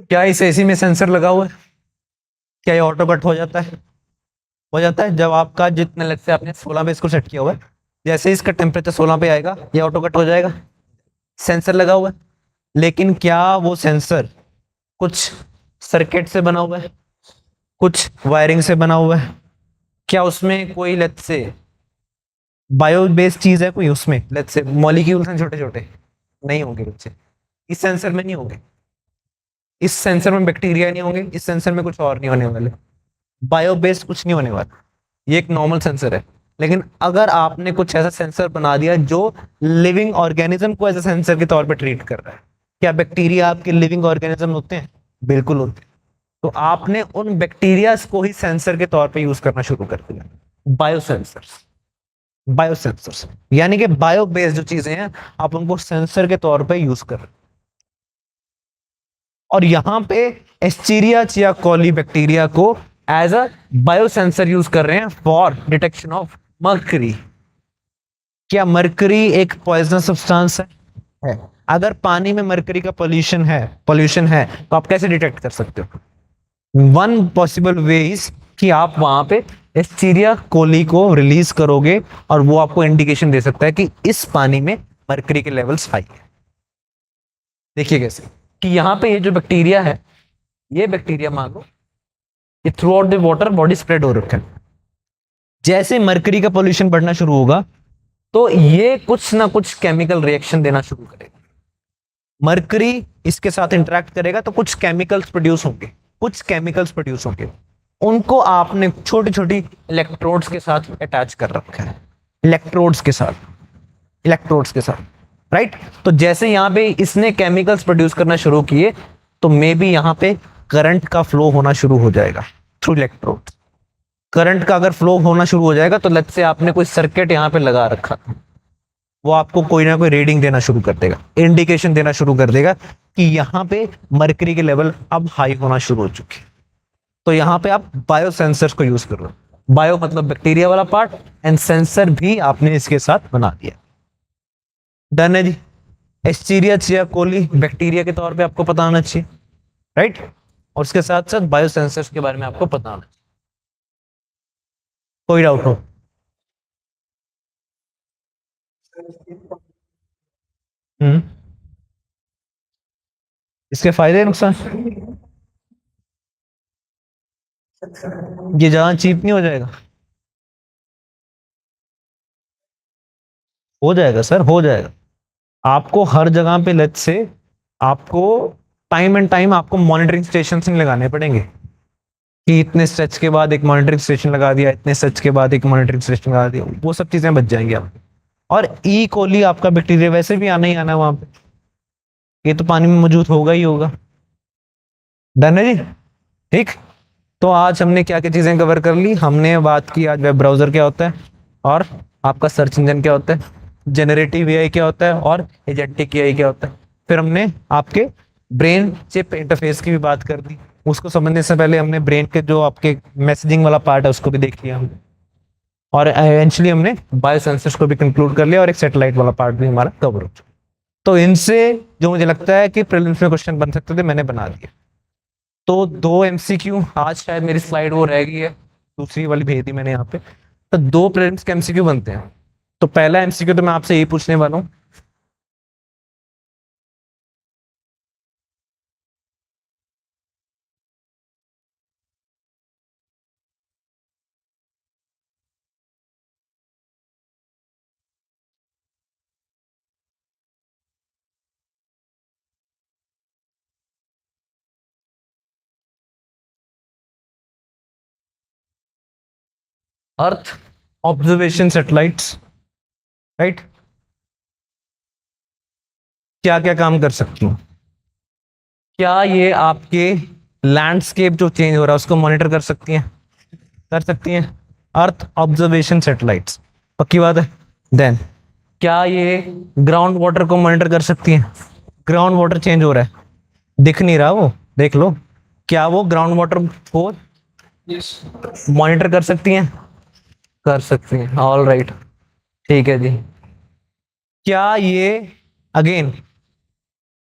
क्या इस एसी में सेंसर लगा हुआ है? क्या ये ऑटो कट हो जाता है? हो जाता है जब आपका जितने लग से आपने 16 पे इसको सेट किया हुआ है, जैसे ही इसका टेम्परेचर 16 पे आएगा ये ऑटो कट हो जाएगा, सेंसर लगा हुआ है। लेकिन क्या वो सेंसर कुछ सर्किट से बना हुआ है, कुछ वायरिंग से बना हुआ है? क्या उसमें कोई लेट से बायो बेस्ड चीज है कोई, उसमें लेट्स से मॉलिक्यूल्स हैं छोटे छोटे, नहीं होंगे बच्चे, इस सेंसर में नहीं होंगे, इस सेंसर में बैक्टीरिया नहीं होंगे, इस सेंसर में कुछ और नहीं होने वाले, बायो बेस्ड कुछ नहीं होने वाला, ये एक नॉर्मल सेंसर है। लेकिन अगर आपने कुछ ऐसा सेंसर बना दिया जो लिविंग ऑर्गेनिज्म को एज ए सेंसर के तौर पे ट्रीट कर रहा है, क्या बैक्टीरिया आपके लिविंग ऑर्गेनिज्म होते हैं? बिल्कुल होते हैं। तो आपने उन बैक्टीरियाज को ही सेंसर के तौर पे यूज करना शुरू कर दिया, बायोसेंसर्स। बायोसेंसर्स यानी कि बायो बेस्ड जो चीजें हैं आप उनको सेंसर के तौर पे यूज कर रहे हैं। और यहां पे एस्चीरिया चिया कोली बैक्टीरिया को एज अ बायोसेंसर यूज कर रहे हैं फॉर डिटेक्शन ऑफ मर्करी। क्या मर्करी एक पॉइजनस सब्सटेंस है? अगर पानी में मर्करी का पोल्यूशन है तो आप कैसे डिटेक्ट कर सकते हो? वन पॉसिबल वे इज कि आप वहां पे एस्चीरिया कोली को रिलीज करोगे और वो आपको इंडिकेशन दे सकता है कि इस पानी में मर्करी के लेवल्स हाई है। देखिए कैसे कि यहाँ पे ये जो बैक्टीरिया है, ये बैक्टीरिया मान लो ये through out the water body spread हो रखा है। जैसे मर्करी का पोल्यूशन बढ़ना शुरू होगा तो ये कुछ ना कुछ केमिकल रिएक्शन देना शुरू करेगा, मर्करी इसके साथ इंटरेक्ट करेगा तो कुछ केमिकल्स प्रोड्यूस होंगे, उनको आपने छोटी छोटी इलेक्ट्रोड्स के साथ अटैच कर रखा है, इलेक्ट्रोड्स के साथ राइट। तो जैसे यहाँ पे इसने केमिकल्स प्रोड्यूस करना शुरू किए तो मे बी यहाँ पे करंट का फ्लो होना शुरू हो जाएगा थ्रू इलेक्ट्रोड। करंट का अगर फ्लो होना शुरू हो जाएगा तो लेट्स से आपने कोई सर्किट यहाँ पे लगा रखा था, वो आपको कोई ना कोई रीडिंग देना शुरू कर देगा, इंडिकेशन देना शुरू कर देगा कि यहाँ पे मर्करी के लेवल अब हाई होना शुरू हो चुके। तो यहाँ पे आप बायो सेंसर्स को यूज कर रहे हो, बायो मतलब बैक्टीरिया वाला पार्ट, एंड सेंसर भी आपने इसके साथ बना दिया। डन है जी। एस्चीरिया चिया कोली बैक्टीरिया के तौर पे आपको पता होना चाहिए, राइट। और उसके साथ साथ बायो सेंसर्स के बारे में आपको पता होना चाहिए। कोई डाउट हो? हम्म। इसके फायदे नुकसान? ये ज्यादा चीप नहीं हो जाएगा? हो जाएगा सर, हो जाएगा। आपको हर जगह पे लेट्स से आपको टाइम एंड टाइम आपको मॉनिटरिंग स्टेशन नहीं लगाने पड़ेंगे कि इतने स्ट्रेच के बाद एक मॉनिटरिंग स्टेशन लगा दिया, इतने स्ट्रेच के बाद एक मॉनिटरिंग स्टेशन लगा दिया, वो सब चीजें बच जाएंगी आपको। और ई कोली आपका बैक्टीरिया वैसे भी आना ही आना वहां पे, ये तो पानी में मौजूद होगा ही होगा। डन है जी। ठीक। तो आज हमने क्या क्या चीजें कवर कर ली? हमने बात की आज वेब ब्राउजर क्या होता है, और आपका सर्च इंजन क्या होता है, जनरेटिव एआई क्या होता है, और एजेंटिक एआई क्या होता है। फिर हमने आपके ब्रेन चिप इंटरफेस की भी बात कर दी। उसको समझने से पहले हमने ब्रेन के जो आपके मैसेजिंग वाला पार्ट है उसको भी देख लिया हमने, और इवेंचुअली हमने बायोसेंसर्स को भी कंक्लूड कर लिया, और एक सैटेलाइट वाला पार्ट भी हमारा कवर हो चुका। तो इनसे जो मुझे लगता है कि प्रीलिम्स में क्वेश्चन बन सकते थे मैंने बना दिया। तो दो एमसीक्यू, आज शायद मेरी स्लाइड वो रह गई है, दूसरी वाली भेज दी मैंने यहाँ पे। तो दो प्रीलिम्स के एमसीक्यू बनते हैं। तो पहला एमसीक्यू तो मैं आपसे यही पूछने वाला हूँ, अर्थ ऑब्जर्वेशन सैटेलाइट्स, राइट, क्या क्या काम कर सकती हूँ? क्या ये आपके लैंडस्केप जो चेंज हो रहा है उसको मॉनिटर कर सकती हैं? कर सकती हैं। अर्थ ऑब्जर्वेशन सैटेलाइट्स, पक्की बात है। देन क्या ये ग्राउंड वाटर को मॉनिटर कर सकती हैं? ग्राउंड वाटर चेंज हो रहा है, दिख नहीं रहा, वो देख लो, क्या वो ग्राउंड वाटर को मॉनिटर कर सकती हैं? कर सकती हैं, ऑल राइट, ठीक है जी। क्या ये अगेन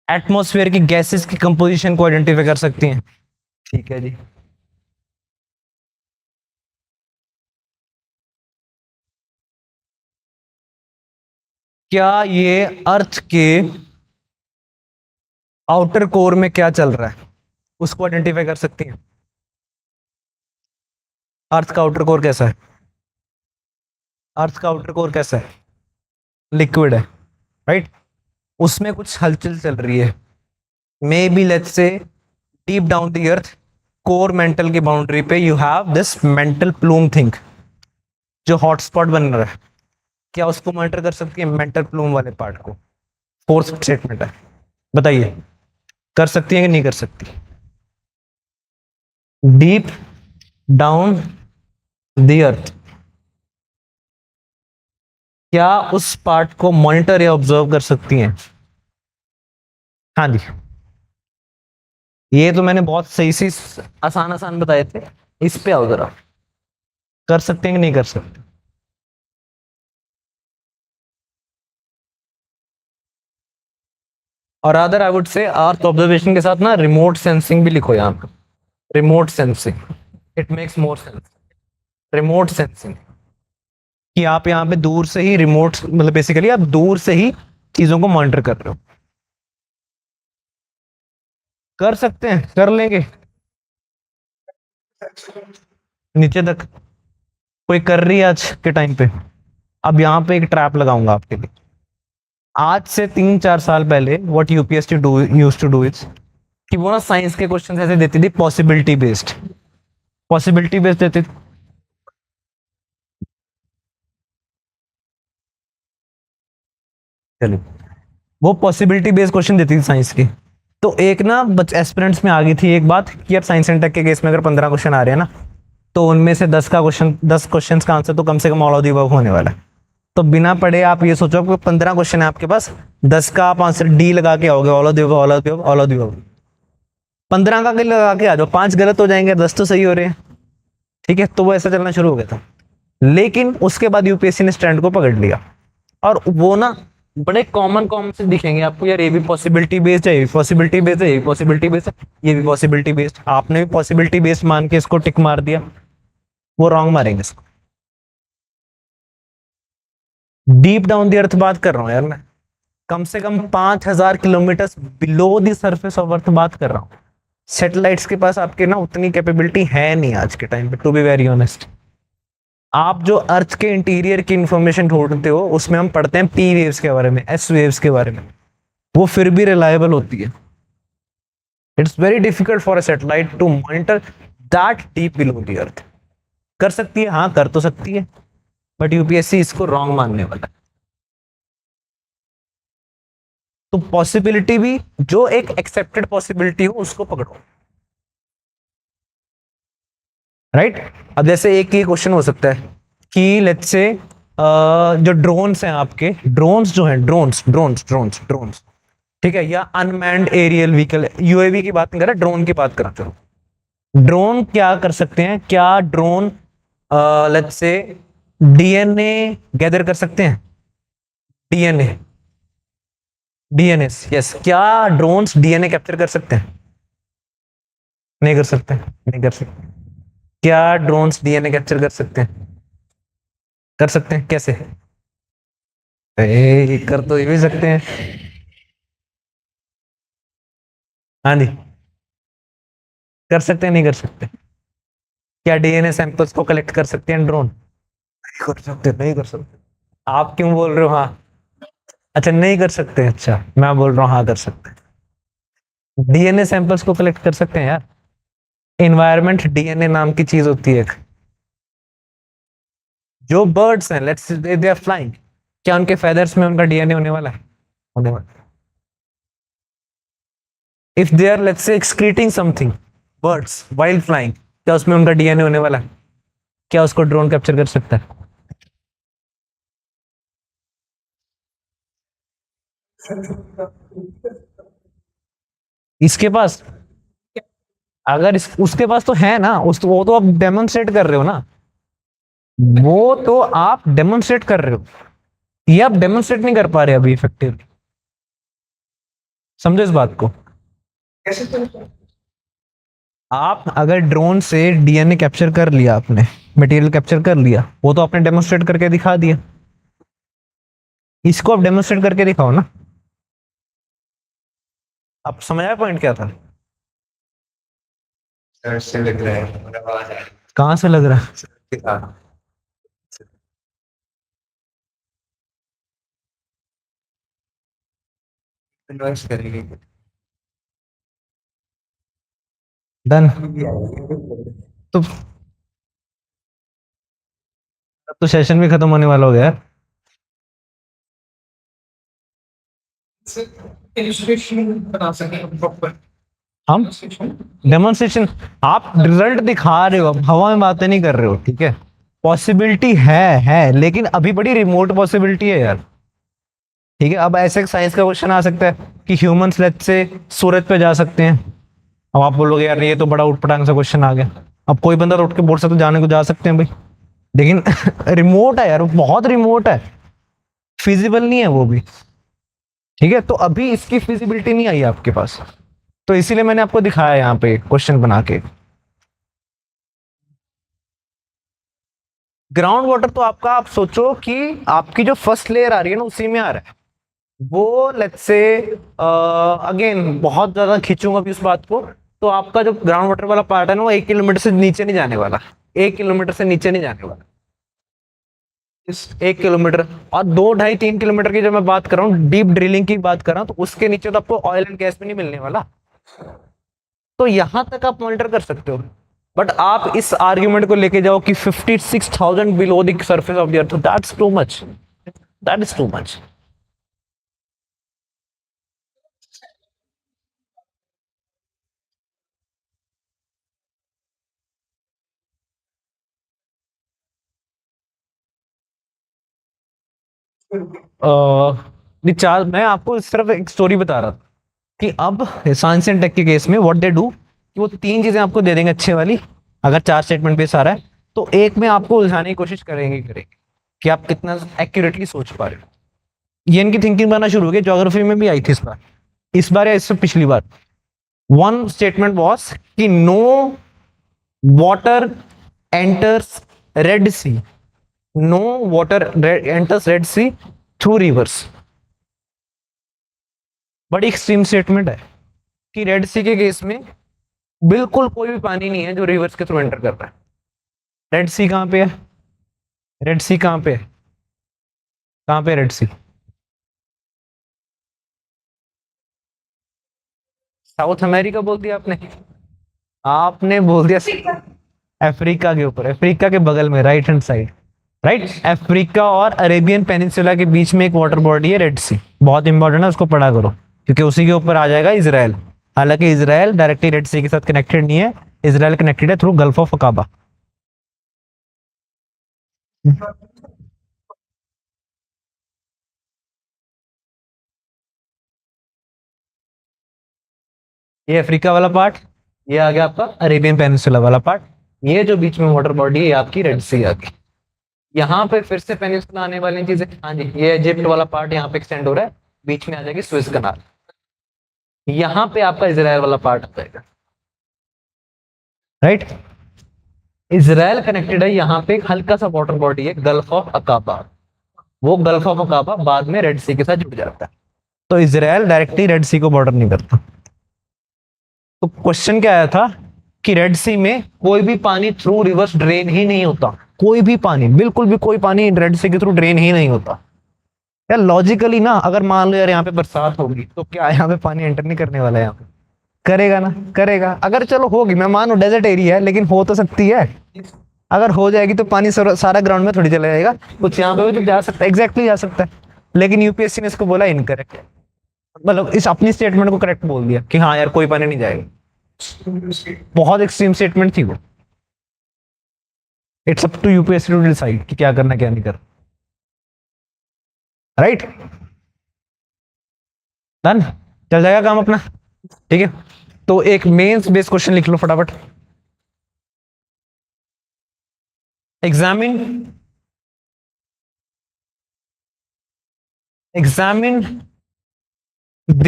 एटमॉस्फेयर की गैसेस की कंपोजिशन को आइडेंटिफाई कर सकती हैं? ठीक है जी। क्या ये अर्थ के आउटर कोर में क्या चल रहा है उसको आइडेंटिफाई कर सकती हैं? अर्थ का आउटर कोर कैसा है? अर्थ का आउटर कोर कैसा है? लिक्विड है, राइट? उसमें कुछ हलचल चल रही है, may be let's say deep down the earth core mantle की बाउंड्री पे you have this mantle plume thing जो हॉटस्पॉट बन रहा है। क्या उसको मॉनिटर कर सकती है, मेंटल प्लूम वाले पार्ट को? फोर्थ स्टेटमेंट है, बताइए कर सकती है कि नहीं कर सकती? डीप डाउन द अर्थ, क्या उस पार्ट को मॉनिटर या ऑब्जर्व कर सकती हैं? हाँ जी, ये तो मैंने बहुत सही से आसान आसान बताए थे, इस पे आओ जरा, कर सकते हैं कि नहीं कर सकते? और अदर आई वुड से अर्थ ऑब्जर्वेशन के साथ ना रिमोट सेंसिंग भी लिखो यहाँ पे, remote sensing, it makes more sense. Remote sensing कि आप यहाँ पे दूर से ही रिमोट, मतलब बेसिकली आप दूर से ही चीजों को मॉनिटर कर रहे हो। कर सकते हैं, कर लेंगे नीचे तक। कोई कर रही है आज के टाइम पे? अब यहाँ पे एक ट्रैप लगाऊंगा आपके लिए। आज से 3-4 साल पहले what UPSC do used to do is कि वो ना साइंस के क्वेश्चन ऐसे देती थी, पॉसिबिलिटी बेस्ड, पॉसिबिलिटी बेस्ड देती थी। चलिए, वो पॉसिबिलिटी बेस्ड क्वेश्चन देती थी साइंस की। तो एक ना एस्पिरेंट्स में आ गई थी एक बात कि यार साइंस एंड टेक के केस में अगर 15 क्वेश्चन आ रहे हैं ना, तो उनमें से 10 क्वेश्चन का आंसर तो कम से come all of the above होने वाला है। तो बिना पढ़े आप ये सोचो कि 15 क्वेश्चन है आपके पास, 10 का आप आंसर डी लगा के आओगे, all of the above, all of the above, all of the above. 15 का लगा के आ जाओ, 5 गलत हो जाएंगे, 10 तो सही हो रहे हैं, ठीक है? तो वो ऐसा चलना शुरू हो गया था। लेकिन उसके बाद यूपीएससी ने स्टैंड को पकड़ लिया, और वो ना बड़े कॉमन कॉमन से दिखेंगे आपको, यार ये भी पॉसिबिलिटी बेस्ड है, ये भी पॉसिबिलिटी बेस्ड है, ये भी पॉसिबिलिटी बेस्ड है, ये भी पॉसिबिलिटी बेस्ड। आपने भी पॉसिबिलिटी बेस्ड मान के इसको टिक मार दिया, वो रॉन्ग मारेंगे इसको। डीप डाउन द अर्थ बात कर रहा हूं यार मैं, कम से कम 5,000 kilometre below the surface of earth बात कर रहा हूं। सैटेलाइट्स के पास आपके ना उतनी कैपेबिलिटी है नहीं आज के टाइम पे, टू बी वेरी ऑनेस्ट। आप जो अर्थ के इंटीरियर की इंफॉर्मेशन ढूंढते हो उसमें हम पढ़ते हैं पी वेव्स के बारे में, एस वेव्स के बारे में, वो फिर भी रिलायबल होती है। It's very difficult for a satellite to monitor that deep below the earth. कर सकती है, हाँ कर तो सकती है, बट यूपीएससी इसको रॉन्ग मानने वाला है। तो पॉसिबिलिटी भी जो एक एक्सेप्टेड पॉसिबिलिटी हो उसको पकड़ो, राइट? अब जैसे एक ही क्वेश्चन हो सकता है कि लेट्स से जो ड्रोन्स हैं आपके, ड्रोन्स जो हैं, ड्रोन्स ड्रोन्स ड्रोन्स ड्रोन्स, ठीक है, या अनमैन्ड एरियल व्हीकल, यूएवी की बात नहीं कर रहा, ड्रोन की बात कर रहा हूं। ड्रोन क्या कर सकते हैं? क्या drone let's say DNA gather कर सकते हैं? डीएनए, डीएनए, यस, क्या ड्रोन्स डीएनए कैप्चर कर सकते हैं? नहीं कर सकते, नहीं कर सकते। क्या ड्रोन्स डीएनए कैप्चर कर सकते हैं? कर सकते हैं, कैसे? कर तो ये भी सकते हैं। हाँ जी, कर सकते हैं, नहीं कर सकते? क्या डीएनए सैंपल्स को कलेक्ट कर सकते हैं ड्रोन? नहीं कर सकते, नहीं कर सकते। आप क्यों बोल रहे हो हाँ? अच्छा नहीं कर सकते, अच्छा मैं बोल रहा हूँ हाँ कर सकते हैं। डीएनए सैंपल्स को कलेक्ट कर सकते हैं यार, इन्वायरमेंट डीएनए नाम की चीज होती है एक। जो बर्ड्स हैं, लेट्स दे आर फ्लाइंग, क्या उनके फेदर्स में उनका डीएनए होने वाला है? होने वाला। If they are let's say excreting something, birds wild flying, क्या उसमें उनका डीएनए होने वाला है? क्या उसको ड्रोन कैप्चर कर सकता है? इसके पास, अगर उसके पास तो है ना, वो तो आप डेमोन्स्ट्रेट कर रहे हो ना, वो तो आप डेमोन्स्ट्रेट कर रहे हो, ये आप डेमोन्स्ट्रेट नहीं कर पा रहे अभी इफेक्टिवली। समझो इस बात को। आप अगर ड्रोन से डीएनए कैप्चर कर लिया, आपने मटेरियल कैप्चर कर लिया, वो तो आपने डेमोन्स्ट्रेट करके दिखा दिया, इसको आप डेमोन्स्ट्रेट करके दिखाओ ना। आप समझ आया पॉइंट क्या था? से लग रहा है, कहाँ से लग रहा है? इन्वेस्ट करेंगे। डन। तो अब तो सेशन भी खत्म होने वाला हो गया यार। हम डेमोन्स्ट्रेशन, आप रिजल्ट दिखा रहे हो, अब हवा में बातें नहीं कर रहे हो, ठीक है। पॉसिबिलिटी है लेकिन अभी बड़ी रिमोट पॉसिबिलिटी है यार, ठीक है। अब ऐसे साइंस का क्वेश्चन आ सकता है कि ह्यूमंस लेट्स से सूरज पे जा सकते हैं। अब आप बोलोगे यार ये तो बड़ा उठपटांग सा क्वेश्चन आ गया। अब कोई बंदा तो उठ के बोल सकता है जाने को जा सकते हैं भाई, लेकिन रिमोट है यार, बहुत रिमोट है, फिजिबल नहीं है वो भी, ठीक है। तो अभी इसकी फिजिबिलिटी नहीं आई आपके पास, तो इसीलिए मैंने आपको दिखाया यहाँ पे क्वेश्चन बना के। ग्राउंड वाटर तो आपका, आप सोचो कि आपकी जो फर्स्ट लेयर आ रही है ना उसी में आ रहा है वो, लेट्स से अगेन बहुत ज्यादा खींचूंगा भी उस बात को, तो आपका जो ग्राउंड वाटर वाला पार्ट है ना वो 1 किलोमीटर से नीचे नहीं जाने वाला, 1 किलोमीटर से नीचे नहीं जाने वाला, इस 1 किलोमीटर। और 2, 2.5, 3 किलोमीटर की जब मैं बात कर रहा हूँ, डीप ड्रिलिंग की बात कर रहा हूँ, तो उसके नीचे तो आपको ऑयल एंड गैस भी नहीं मिलने वाला। तो यहां तक आप मॉनिटर कर सकते हो, बट आप इस आर्ग्यूमेंट को लेके जाओ कि 56,000 below the surface of the earth, that's too much, that is too much. चार, मैं आपको सिर्फ एक स्टोरी बता रहा था कि अब साइंस एंड टेक के केस में व्हाट दे डू कि वो तीन चीजें आपको दे देंगे अच्छे वाली, अगर चार स्टेटमेंट बेस आ रहा है तो एक में आपको उलझाने की कोशिश करेंगे कि आप कितना एक्यूरेटली सोच पा रहे हो। ये इनकी थिंकिंग बनना शुरू हो गई, ज्योग्राफी में भी आई थी इस बार या इससे पिछली बार। वन स्टेटमेंट वॉज कि नो वाटर एंटर्स रेड सी, नो वाटर एंटर्स रेड सी थ्रू रिवर्स। बड़ी एक्सट्रीम स्टेटमेंट है कि रेड सी के केस में बिल्कुल कोई भी पानी नहीं है जो रिवर्स के थ्रू एंटर कर रहा है। रेड सी कहां पे है? रेड सी कहां पे है? कहां पे रेड सी? साउथ अमेरिका बोल दिया आपने, आपने बोल दिया अफ्रीका के ऊपर, अफ्रीका के बगल में right hand side, right. Africa और अरेबियन पेनिनसुला के बीच में एक वाटर बॉडी है रेड सी, बहुत इंपॉर्टेंट है, उसको पढ़ा करो क्योंकि उसी के ऊपर आ जाएगा इसराइल। हालांकि इसराइल डायरेक्टली रेड सी के साथ कनेक्टेड नहीं है, इसराइल कनेक्टेड है थ्रू गल्फ ऑफ अकाबा। ये अफ्रीका वाला पार्ट, ये आ गया आपका अरेबियन पेनिनसुला वाला पार्ट, ये जो बीच में वाटर बॉडी है ये आपकी रेड सी आ गई। यहाँ पे फिर से पेनिनसुला आने वाली चीजें, हाँ जी, ये इजिप्ट वाला पार्ट यहाँ पे एक्सटेंड हो रहा है, बीच में आ जाएगी स्विस कनाल, यहाँ पे आपका इजराइल वाला पार्ट आ जाएगा, राइट। इजराइल कनेक्टेड है यहाँ पे एक हल्का सा वाटर बॉडी है गल्फ ऑफ अकाबा, वो गल्फ ऑफ अकाबा बाद में रेड सी के साथ जुड़ जाता है, तो इजराइल डायरेक्टली रेड सी को बॉर्डर नहीं करता। तो क्वेश्चन क्या आया था कि रेड सी में कोई भी पानी थ्रू रिवर्स ड्रेन ही नहीं होता, कोई भी पानी, बिल्कुल भी कोई पानी रेड सी के थ्रू ड्रेन ही नहीं होता। यार लॉजिकली ना, अगर मान लो यार यहाँ पे बरसात होगी तो क्या यहाँ पे पानी एंटर नहीं करने वाला है? यहाँ पे करेगा ना, करेगा। अगर चलो होगी, मैं मानो डेजर्ट एरिया है लेकिन हो तो सकती है, अगर हो जाएगी तो पानी सारा ग्राउंड में थोड़ी चला जाएगा, कुछ यहाँ पे भी तो जा सकता है, एग्जैक्टली जा सकता है। लेकिन यूपीएससी ने इसको बोला इनकरेक्ट, मतलब इस अपनी स्टेटमेंट को करेक्ट बोल दिया कि हाँ यार कोई पानी नहीं जाएगा। बहुत एक्सट्रीम स्टेटमेंट थी वो। It's up to UPSC to decide कि क्या करना क्या नहीं करना, राइट। डन, चल जाएगा काम अपना, ठीक है। तो एक मेंस बेस्ड क्वेश्चन लिख लो फटाफट। Examine examine the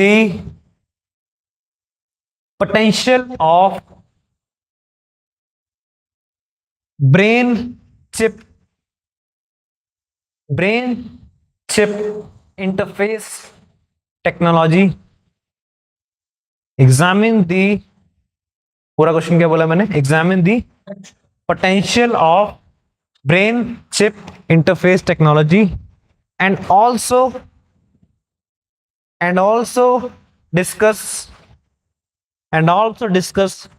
potential of brain chip brain chip interface technology। Examine the, पूरा क्वेश्चन क्या बोला मैंने? Examine the potential of brain chip interface technology and also and also discuss and also discuss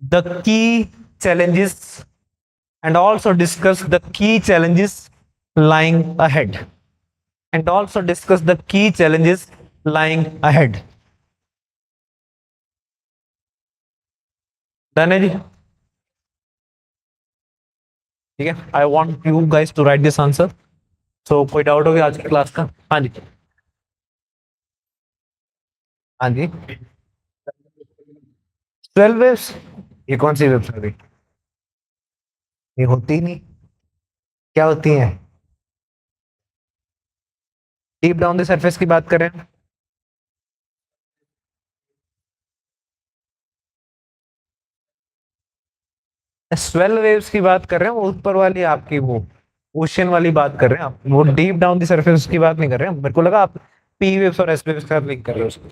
the key challenges and also discuss the key challenges lying ahead and also discuss the key challenges lying ahead. Done है जी? ठीक है, I want you guys to write this answer. So कोई doubt हो गया आज की class का? हाँ जी. हाँ जी. 12 वेव्स? ये कौन सी वेव्स हो गई? ये होती ही नहीं. क्या होती है? डीप डाउन द सरफेस की बात करें. 12 वेव्स की बात कर रहे हैं, वो ऊपर वाली आपकी वो ओशियन वाली बात कर रहे हैं आप. वो डीप डाउन द सरफेस की बात नहीं कर रहे हैं. मेरे को लगा आप पी वेव्स और एस वेव्स के साथ लिंक कर रहे हो उसको.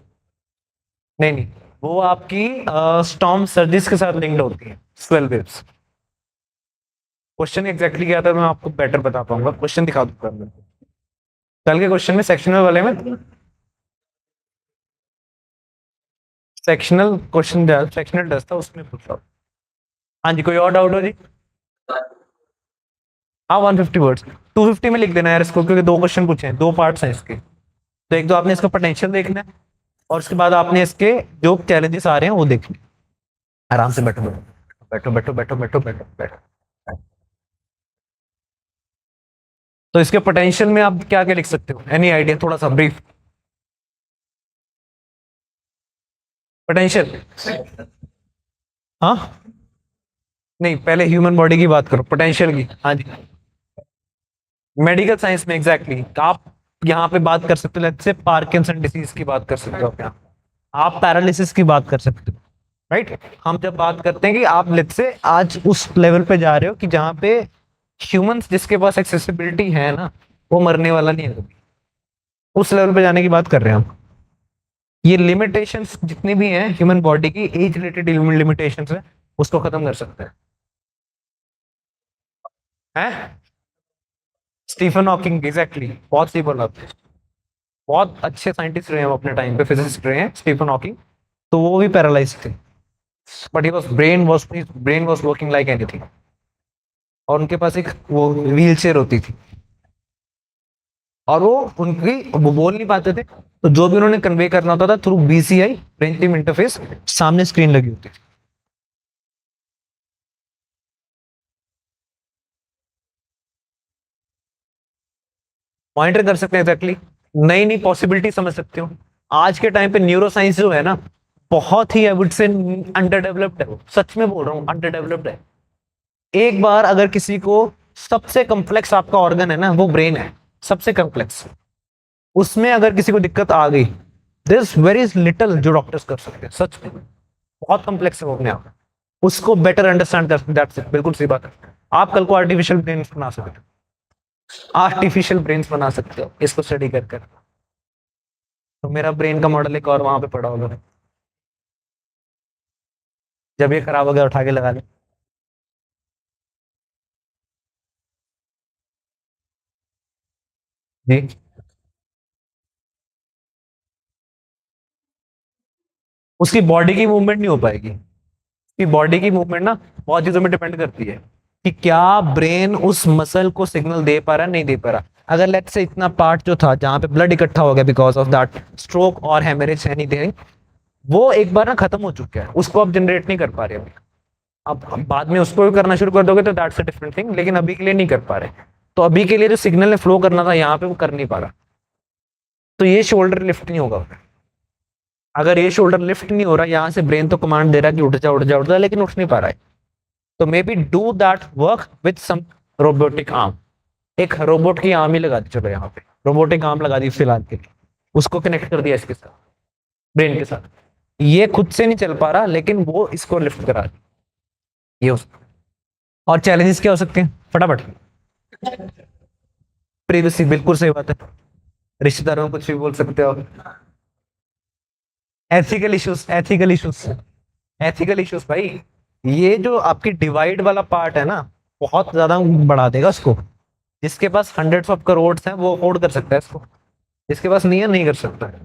नहीं नहीं, वो आपकी स्टॉर्म सर्जिस के साथ लिंक्ड होती है 12 वेव्स. क्वेश्चन एग्जैक्टली क्या था मैं आपको बेटर बता पाऊंगा. क्वेश्चन दिखा दूंगा मैं कल के क्वेश्चन में, सेक्शनल वाले में. सेक्शनल क्वेश्चन, सेक्शनल टेस्ट था उसमें पूछ रहा हूँ. हाँ जी, कोई और डाउट हो जी? हाँ, 150 वर्ड्स. 250 में लिख देना यार इसको, क्योंकि दो क्वेश्चन पूछे हैं, दो पार्ट्स हैं इसके. तो एक तो आपने इसका पोटेंशियल देखना है और उसके बाद आपने इसके जो चैलेंजेस आ रहे हैं वो देखने. आराम से बैठो बैठो बैठो बैठो बैठो बैठो बैठो. तो इसके पोटेंशियल में आप क्या क्या लिख सकते हो? Any idea? थोड़ा सा ब्रीफ. पोटेंशियल? हाँ, नहीं, पहले ह्यूमन बॉडी की बात करो, पोटेंशियल की. हाँ जी, मेडिकल साइंस में एग्जैक्टली आप यहाँ पे बात कर सकते हो. लेट्स से पार्किंसन डिसीज की बात कर सकते हो आप यहाँ. आप पैरालिसिस की बात कर सकते हो, राइट. हम जब बात करते हैं कि आप लेट्स से आज उस लेवल पे जा रहे हो कि जहाँ पे ह्यूमंस जिसके पास एक्सेसिबिलिटी है ना, वो मरने वाला नहीं है कभी. उस लेवल पे जाने की बात कर रहे हैं हम. ये लिमिटेशंस जितनी भी हैं ह्यूमन बॉडी की, एज रिलेटेड लिमिटेशंस है, उसको खत्म कर सकते हैं. स्टीफन हॉकिंग, एग्जैक्टली, बहुत सही बोला आपने. बहुत अच्छे साइंटिस्ट रहे हैं वो अपने टाइम पे, फिजिसिस्ट रहे हैं स्टीफन हॉकिंग. तो वो भी पैरालाइज थे, but he was brain was working like anything. और उनके पास एक वो व्हील चेयर होती थी और वो बोल नहीं पाते थे. तो जो भी उन्होंने कन्वे करना होता था through BCI, brain steam interface, सामने स्क्रीन लगी होती थी. मॉनिटर कर सकते हैं एग्जैक्टली. नई नई पॉसिबिलिटी समझ सकते हो. आज के टाइम पे न्यूरो साइंस जो है ना, बहुत ही I would say under developed है. सच में बोल रहा हूँ, अंडर डेवलप्ड है. एक बार अगर किसी को, सबसे कॉम्प्लेक्स आपका ऑर्गन है ना वो ब्रेन है, सबसे कॉम्प्लेक्स. उसमें अगर किसी को दिक्कत आ गई, दिस वेरी लिटिल जो डॉक्टर्स कर सकते हैं. सच में बहुत कॉम्प्लेक्स है वो अपने आप. उसको बेटर अंडरस्टैंड कर सकते. दैट्स इट, बिल्कुल सही बात है. आप कल को आर्टिफिशियल ब्रेन बना सकते हो. आर्टिफिशियल ब्रेन बना सकते हो इसको स्टडी कर कर. तो मेरा ब्रेन का मॉडल एक और वहां पे पड़ा होगा. जब ये खराब हो गया उठा के लगा ले. जी. उसकी बॉडी की मूवमेंट नहीं हो पाएगी. उसकी बॉडी की मूवमेंट ना बहुत चीजों में डिपेंड करती है कि क्या ब्रेन उस मसल को सिग्नल दे पा रहा है, नहीं दे पा रहा. अगर लेट्स से इतना पार्ट जो था जहां पे ब्लड इकट्ठा हो गया बिकॉज ऑफ दैट स्ट्रोक और हेमरेज एनीथिंग, वो एक बार ना खत्म हो चुका है, उसको आप जनरेट नहीं कर पा रहे अभी. अब बाद में उसको भी करना शुरू कर दोगे तो दैट्स अ डिफरेंट थिंग, लेकिन अभी के लिए नहीं कर पा रहे. तो अभी के लिए जो सिग्नल ने फ्लो करना था यहाँ पे वो कर नहीं पा रहा. तो ये शोल्डर लिफ्ट नहीं होगा. अगर ये शोल्डर लिफ्ट नहीं हो रहा, यहाँ से ब्रेन तो कमांड दे रहा है कि उठ जा उठ जा उठ जा, लेकिन उठ नहीं पा रहा है. तो maybe do that work with some robotic arm. एक रोबोट की आर्म ही लगा दी, चलो यहाँ पे रोबोटिक आर्म लगा दी फिलहाल के लिए. उसको कनेक्ट कर दिया इसके साथ, ब्रेन के साथ. ये खुद से नहीं चल पा रहा, लेकिन वो इसको लिफ्ट करा दी. ये हो सकता है. और चैलेंजेस क्या हो सकते हैं फटाफट? प्रीवियसली, बिल्कुल सही बात है. रिश्तेदारों में कुछ भी बोल सकते हो. Ethical issues, ethical issues, ethical issues भाई. ये जो आपकी डिवाइड वाला पार्ट है ना, बहुत ज्यादा बढ़ा देगा उसको. जिसके पास हंड्रेड्स ऑफ करोड़ हैं वो अफोर्ड कर सकता है इसको. जिसके पास नहीं है, नहीं कर सकता है.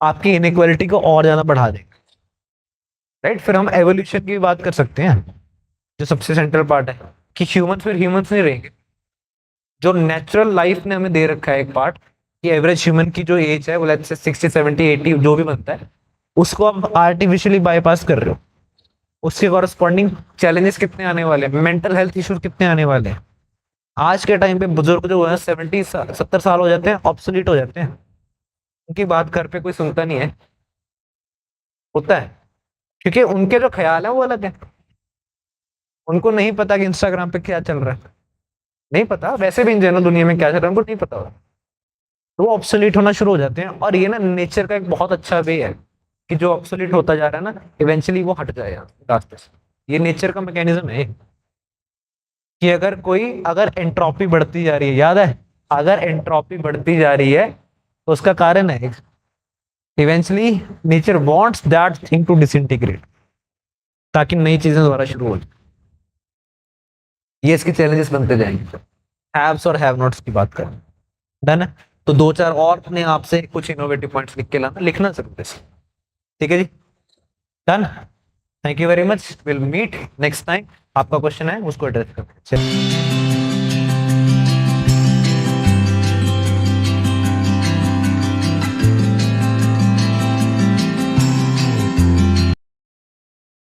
आपकी इनइक्वालिटी को और ज्यादा बढ़ा देगा, राइट। फिर हम एवोल्यूशन की भी बात कर सकते हैं, जो सबसे सेंट्रल पार्ट है, कि ह्यूमंस फिर ह्यूमंस नहीं रहेंगे। जो नेचुरल लाइफ ने हमें दे रखा है एक पार्ट, कि एवरेज ह्यूमन की जो एज है वो लेट्स से 60 70 80 जो भी बनता है, उसको आप आर्टिफिशियली बाईपास कर रहे हो। उसके कॉरस्पॉन्डिंग चैलेंजेस कितने आने वाले हैं, मेंटल हेल्थ इश्यूज कितने आने वाले हैं। आज के टाइम पे बुजुर्ग जो है 70 70 साल हो जाते हैं, ऑब्सोलीट हो जाते हैं, उनकी बात घर पे कोई सुनता नहीं है, होता है, क्योंकि उनके जो ख्याल है वो अलग है। उनको नहीं पता कि इंस्टाग्राम पे क्या चल रहा है, नहीं पता वैसे भी इन जनरल दुनिया में क्या चल रहा है, उनको नहीं पता होगा। तो वो ऑब्सोलीट होना शुरू हो जाते हैं, और ये ना नेचर का एक बहुत अच्छा वे है, कि जो ऑब्सोलीट होता जा रहा है ना, इवेंचुअली वो हट जाएगा रास्ते से। ये नेचर का मैकेनिज्म है, कि अगर एंट्रोपी बढ़ती जा रही है, याद है, अगर एंट्रोपी बढ़ती जा रही है तो उसका कारण है, eventually nature wants that thing to disintegrate, ताकि नई चीजें दोबारा शुरू हो जाए। ये इसके चैलेंजेस बनते जाएंगे। हैव्स और हैव नॉट्स की बात करें, डन है। तो दो चार और अपने आप से कुछ इनोवेटिव पॉइंट्स लिख के लाना, लिखना सकते हैं, ठीक है जी, done. Thank you very much, will meet next time. आपका क्वेश्चन है उसको एड्रेस करते हैं।